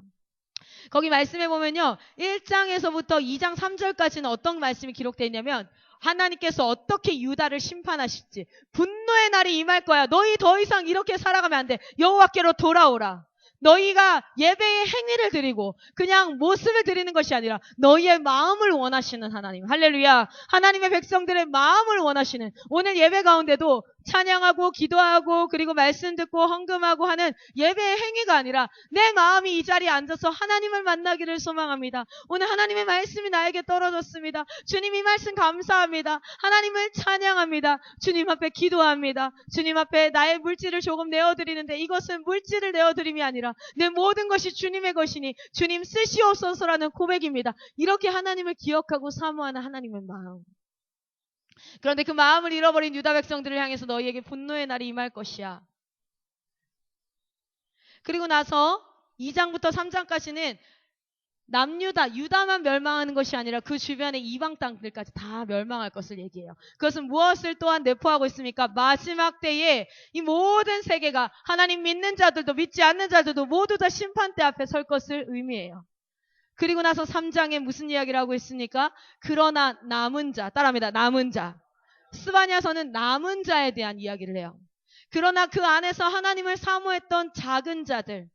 거기 말씀해 보면요. 1장에서부터 2장 3절까지는 어떤 말씀이 기록되어 있냐면 하나님께서 어떻게 유다를 심판하실지 분노의 날이 임할 거야. 너희 더 이상 이렇게 살아가면 안 돼. 여호와께로 돌아오라. 너희가 예배의 행위를 드리고 그냥 모습을 드리는 것이 아니라 너희의 마음을 원하시는 하나님. 할렐루야. 하나님의 백성들의 마음을 원하시는 오늘 예배 가운데도 찬양하고 기도하고 그리고 말씀 듣고 헌금하고 하는 예배의 행위가 아니라 내 마음이 이 자리에 앉아서 하나님을 만나기를 소망합니다. 오늘 하나님의 말씀이 나에게 떨어졌습니다. 주님 이 말씀 감사합니다. 하나님을 찬양합니다. 주님 앞에 기도합니다. 주님 앞에 나의 물질을 조금 내어드리는데 이것은 물질을 내어드림이 아니라 내 모든 것이 주님의 것이니 주님 쓰시옵소서라는 고백입니다. 이렇게 하나님을 기억하고 사모하는 하나님의 마음. 그런데 그 마음을 잃어버린 유다 백성들을 향해서 너희에게 분노의 날이 임할 것이야. 그리고 나서 2장부터 3장까지는 남유다, 유다만 멸망하는 것이 아니라 그 주변의 이방 땅들까지 다 멸망할 것을 얘기해요. 그것은 무엇을 또한 내포하고 있습니까? 마지막 때에 이 모든 세계가 하나님 믿는 자들도 믿지 않는 자들도 모두 다 심판대 앞에 설 것을 의미해요. 그리고 나서 3장에 무슨 이야기를 하고 있습니까? 그러나 남은 자, 따라합니다. 남은 자. 스바냐서는 남은 자에 대한 이야기를 해요. 그러나 그 안에서 하나님을 사모했던 작은 자들,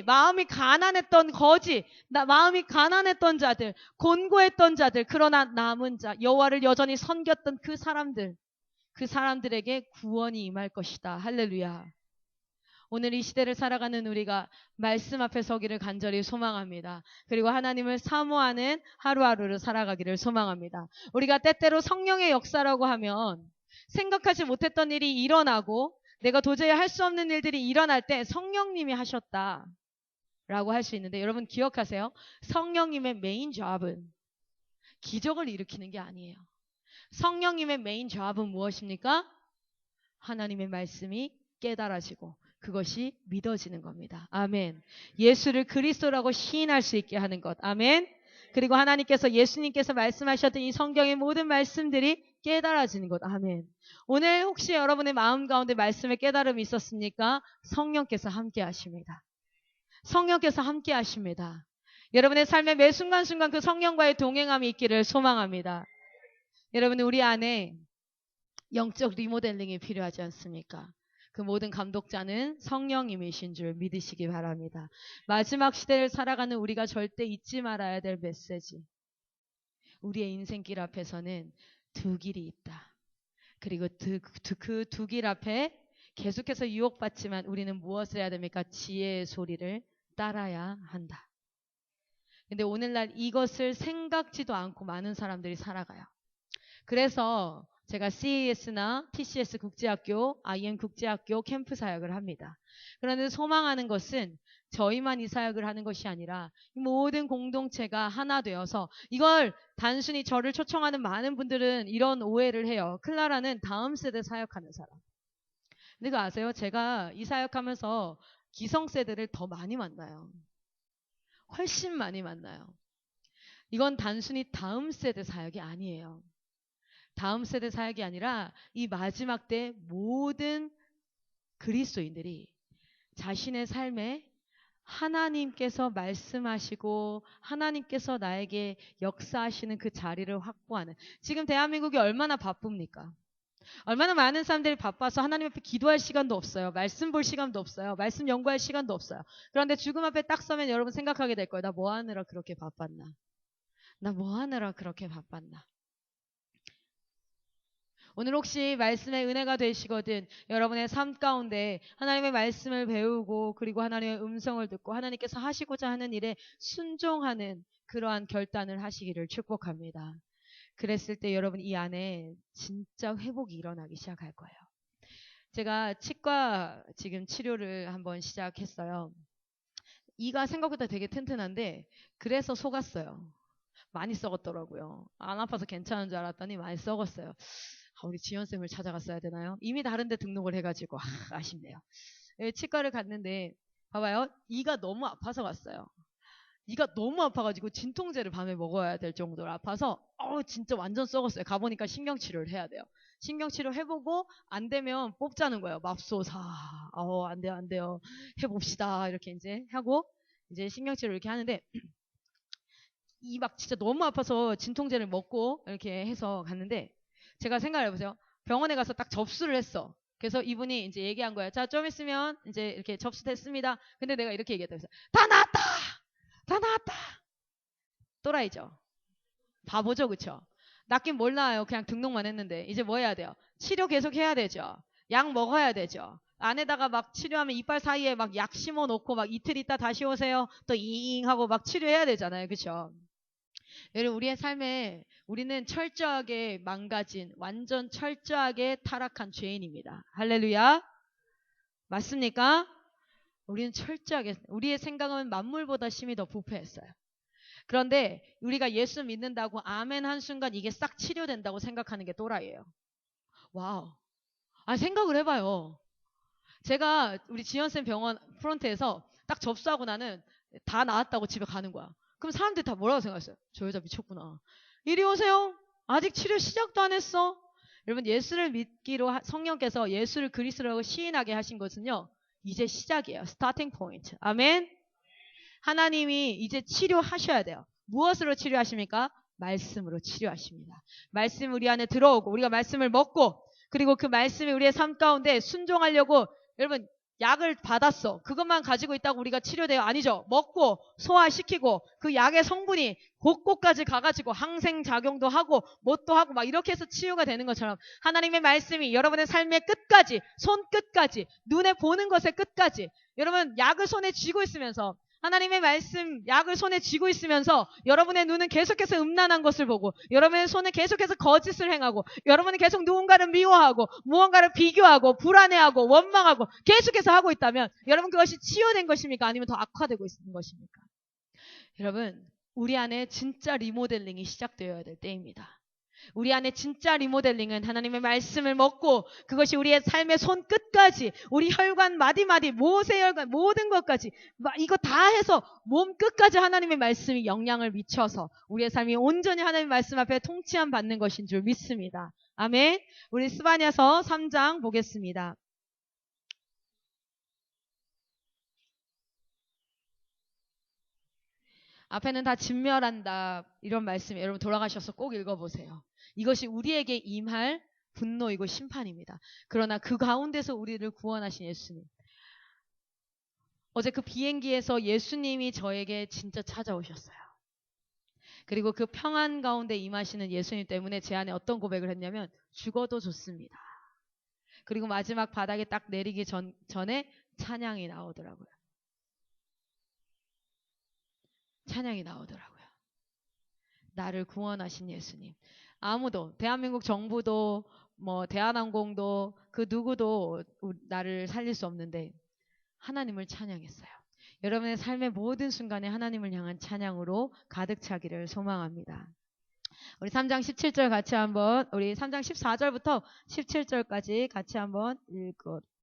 마음이 가난했던 마음이 가난했던 자들, 곤고했던 자들, 그러나 남은 자, 여호와를 여전히 섬겼던 그 사람들에게 구원이 임할 것이다. 할렐루야. 오늘 이 시대를 살아가는 우리가 말씀 앞에 서기를 간절히 소망합니다. 그리고 하나님을 사모하는 하루하루를 살아가기를 소망합니다. 우리가 때때로 성령의 역사라고 하면 생각하지 못했던 일이 일어나고 내가 도저히 할 수 없는 일들이 일어날 때 성령님이 하셨다 라고 할 수 있는데 여러분 기억하세요. 성령님의 메인 잡은 기적을 일으키는 게 아니에요. 성령님의 메인 잡은 무엇입니까? 하나님의 말씀이 깨달아지고 그것이 믿어지는 겁니다. 아멘. 예수를 그리스도라고 시인할 수 있게 하는 것. 아멘. 그리고 하나님께서 예수님께서 말씀하셨던 이 성경의 모든 말씀들이 깨달아지는 것. 아멘. 오늘 혹시 여러분의 마음 가운데 말씀의 깨달음이 있었습니까? 성령께서 함께 하십니다. 성령께서 함께 하십니다. 여러분의 삶의 매 순간순간 그 성령과의 동행함이 있기를 소망합니다. 여러분 우리 안에 영적 리모델링이 필요하지 않습니까? 그 모든 감독자는 성령님이신 줄 믿으시기 바랍니다. 마지막 시대를 살아가는 우리가 절대 잊지 말아야 될 메시지. 우리의 인생길 앞에서는 두 길이 있다. 그리고 그 두 길 앞에 계속해서 유혹받지만 우리는 무엇을 해야 됩니까? 지혜의 소리를 따라야 한다. 근데 오늘날 이것을 생각지도 않고 많은 사람들이 살아가요. 그래서 제가 CAS나 TCS 국제학교, IM 국제학교 캠프 사역을 합니다. 그런데 소망하는 것은 저희만 이 사역을 하는 것이 아니라 모든 공동체가 하나 되어서 이걸 단순히 저를 초청하는 많은 분들은 이런 오해를 해요. 클라라는 다음 세대 사역하는 사람. 근데 그거 아세요? 제가 이 사역하면서 기성세대를 더 많이 만나요. 훨씬 많이 만나요. 이건 단순히 다음 세대 사역이 아니에요. 다음 세대 사역이 아니라 이 마지막 때 모든 그리스도인들이 자신의 삶에 하나님께서 말씀하시고 하나님께서 나에게 역사하시는 그 자리를 확보하는. 지금 대한민국이 얼마나 바쁩니까? 얼마나 많은 사람들이 바빠서 하나님 앞에 기도할 시간도 없어요. 말씀 볼 시간도 없어요. 말씀 연구할 시간도 없어요. 그런데 죽음 앞에 딱 서면 여러분 생각하게 될 거예요. 나 뭐 하느라 그렇게 바빴나? 나 뭐 하느라 그렇게 바빴나? 오늘 혹시 말씀의 은혜가 되시거든 여러분의 삶 가운데 하나님의 말씀을 배우고 그리고 하나님의 음성을 듣고 하나님께서 하시고자 하는 일에 순종하는 그러한 결단을 하시기를 축복합니다. 그랬을 때 여러분 이 안에 진짜 회복이 일어나기 시작할 거예요. 제가 치과 지금 치료를 한번 시작했어요. 이가 생각보다 되게 튼튼한데 그래서 속았어요. 많이 썩었더라고요. 안 아파서 괜찮은 줄 알았더니 많이 썩었어요. 우리 지연쌤을 찾아갔어야 되나요? 이미 다른 데 등록을 해가지고 아쉽네요. 치과를 갔는데 봐봐요. 이가 너무 아파서 갔어요. 이가 너무 아파가지고 진통제를 밤에 먹어야 될 정도로 아파서 진짜 완전 썩었어요. 가보니까 신경치료를 해야 돼요. 신경치료 해보고 안 되면 뽑자는 거예요. 맙소사. 안 돼요, 안 돼요. 해봅시다. 이렇게 이제 하고 이제 신경치료 이렇게 하는데 이 막 진짜 너무 아파서 진통제를 먹고 이렇게 해서 갔는데 제가 생각을 해보세요. 병원에 가서 딱 접수를 했어. 그래서 이분이 이제 얘기한 거예요. 자, 좀 있으면 이제 이렇게 접수됐습니다. 근데 내가 이렇게 얘기했다. 다 나았다! 다 나았다! 또라이죠. 바보죠, 그쵸? 낫긴 뭘 나아요. 그냥 등록만 했는데. 이제 뭐 해야 돼요? 치료 계속 해야 되죠. 약 먹어야 되죠. 안에다가 막 치료하면 이빨 사이에 막 약 심어 놓고 막 이틀 있다 다시 오세요. 또 잉 하고 막 치료해야 되잖아요. 그쵸? 여러분 우리의 삶에 우리는 철저하게 망가진 완전 철저하게 타락한 죄인입니다. 할렐루야. 맞습니까? 우리는 철저하게 우리의 생각은 만물보다 심히 더 부패했어요. 그런데 우리가 예수 믿는다고 아멘 한 순간 이게 싹 치료된다고 생각하는 게 또라이예요. 와우. 생각을 해봐요. 제가 우리 지연쌤 병원 프론트에서 딱 접수하고 나는 다 나았다고 집에 가는 거야. 그럼 사람들이 다 뭐라고 생각했어요? 저 여자 미쳤구나. 이리 오세요. 아직 치료 시작도 안 했어. 여러분 예수를 믿기로 성령께서 예수를 그리스도라고 시인하게 하신 것은요. 이제 시작이에요. 스타팅 포인트. 아멘. 하나님이 이제 치료하셔야 돼요. 무엇으로 치료하십니까? 말씀으로 치료하십니다. 말씀 우리 안에 들어오고 우리가 말씀을 먹고 그리고 그 말씀이 우리의 삶 가운데 순종하려고 여러분 약을 받았어. 그것만 가지고 있다고 우리가 치료돼요? 아니죠. 먹고 소화시키고 그 약의 성분이 곳곳까지 가가지고 항생작용도 하고 뭣도 하고 막 이렇게 해서 치유가 되는 것처럼 하나님의 말씀이 여러분의 삶의 끝까지 손끝까지 눈에 보는 것의 끝까지 여러분 약을 손에 쥐고 있으면서 하나님의 말씀 약을 손에 쥐고 있으면서 여러분의 눈은 계속해서 음란한 것을 보고 여러분의 손은 계속해서 거짓을 행하고 여러분은 계속 누군가를 미워하고 무언가를 비교하고 불안해하고 원망하고 계속해서 하고 있다면 여러분 그것이 치유된 것입니까? 아니면 더 악화되고 있는 것입니까? 여러분 우리 안에 진짜 리모델링이 시작되어야 될 때입니다. 우리 안에 진짜 리모델링은 하나님의 말씀을 먹고 그것이 우리의 삶의 손끝까지 우리 혈관 마디마디 모세혈관 모든 것까지 이거 다 해서 몸 끝까지 하나님의 말씀이 영향을 미쳐서 우리의 삶이 온전히 하나님의 말씀 앞에 통치함 받는 것인 줄 믿습니다. 아멘. 우리 스바냐서 3장 보겠습니다. 앞에는 다 진멸한다 이런 말씀 여러분 돌아가셔서 꼭 읽어보세요. 이것이 우리에게 임할 분노이고 심판입니다. 그러나 그 가운데서 우리를 구원하신 예수님. 어제 그 비행기에서 예수님이 저에게 진짜 찾아오셨어요. 그리고 그 평안 가운데 임하시는 예수님 때문에 제 안에 어떤 고백을 했냐면 죽어도 좋습니다. 그리고 마지막 바닥에 딱 내리기 전에 찬양이 나오더라고요. 찬양이 나오더라고요. 나를 구원하신 예수님. 아무도 대한민국 정부도 뭐 대한항공도 그 누구도 나를 살릴 수 없는데 하나님을 찬양했어요. 여러분의 삶의 모든 순간에 하나님을 향한 찬양으로 가득 차기를 소망합니다. 우리 3장 17절 같이 한번 우리 3장 14절부터 17절까지 같이 한번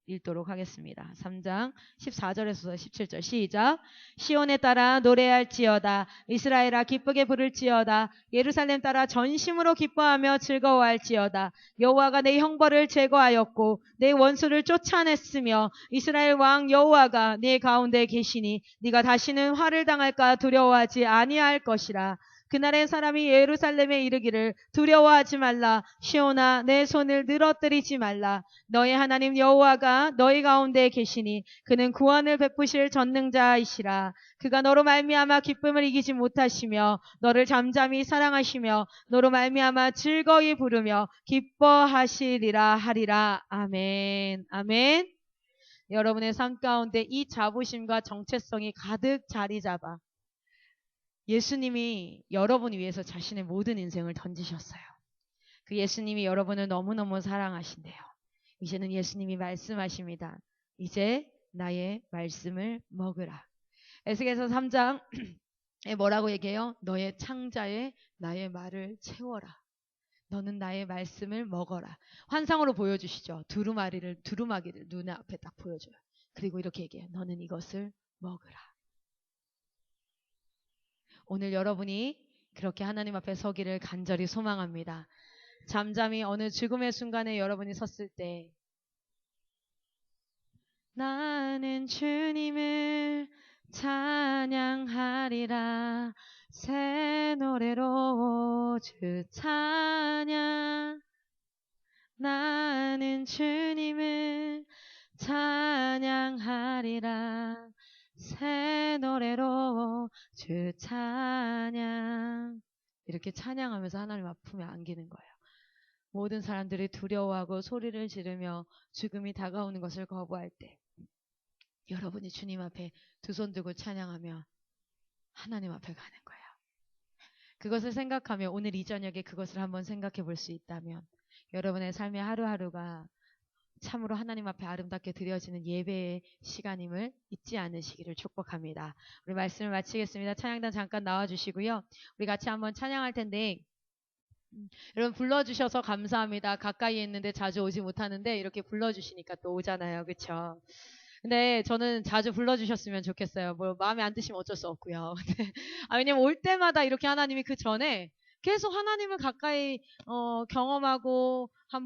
읽도록 하겠습니다. 3장 14절에서 17절 시작. 시온에 따라 노래할지어다. 이스라엘아 기쁘게 부를지어다. 예루살렘 따라 전심으로 기뻐하며 즐거워할지어다. 여호와가 내 형벌을 제거하였고 내 원수를 쫓아냈으며 이스라엘 왕 여호와가 네 가운데 계시니 네가 다시는 화를 당할까 두려워하지 아니할 것이라. 그날엔 사람이 예루살렘에 이르기를 두려워하지 말라. 시온아 내 손을 늘어뜨리지 말라. 너의 하나님 여호와가 너희 가운데 계시니 그는 구원을 베푸실 전능자이시라. 그가 너로 말미암아 기쁨을 이기지 못하시며 너를 잠잠히 사랑하시며 너로 말미암아 즐거이 부르며 기뻐하시리라 하리라. 아멘. 아멘. 여러분의 삶 가운데 이 자부심과 정체성이 가득 자리 잡아 예수님이 여러분 위해서 자신의 모든 인생을 던지셨어요. 그 예수님이 여러분을 너무너무 사랑하신대요. 이제는 예수님이 말씀하십니다. 이제 나의 말씀을 먹으라. 에스겔서 3장에 뭐라고 얘기해요? 너의 창자에 나의 말을 채워라. 너는 나의 말씀을 먹어라. 환상으로 보여주시죠. 두루마기를 눈앞에 딱 보여줘요. 그리고 이렇게 얘기해요. 너는 이것을 먹으라. 오늘 여러분이 그렇게 하나님 앞에 서기를 간절히 소망합니다. 잠잠히 어느 죽음의 순간에 여러분이 섰을 때 나는 주님을 찬양하리라. 새 노래로 주 찬양. 나는 주님을 찬양하리라. 새 노래로 주 찬양. 이렇게 찬양하면서 하나님 앞품에 안기는 거예요. 모든 사람들이 두려워하고 소리를 지르며 죽음이 다가오는 것을 거부할 때 여러분이 주님 앞에 두 손 들고 찬양하며 하나님 앞에 가는 거예요. 그것을 생각하며 오늘 이 저녁에 그것을 한번 생각해 볼 수 있다면 여러분의 삶의 하루하루가 참으로 하나님 앞에 아름답게 드려지는 예배의 시간임을 잊지 않으시기를 축복합니다. 우리 말씀을 마치겠습니다. 찬양단 잠깐 나와주시고요. 우리 같이 한번 찬양할 텐데 여러분 불러주셔서 감사합니다. 가까이에 있는데 자주 오지 못하는데 이렇게 불러주시니까 또 오잖아요. 그렇죠? 근데 저는 자주 불러주셨으면 좋겠어요. 뭐 마음에 안 드시면 어쩔 수 없고요. 왜냐면 올 때마다 이렇게 하나님이 그 전에 계속 하나님을 가까이 경험하고 한번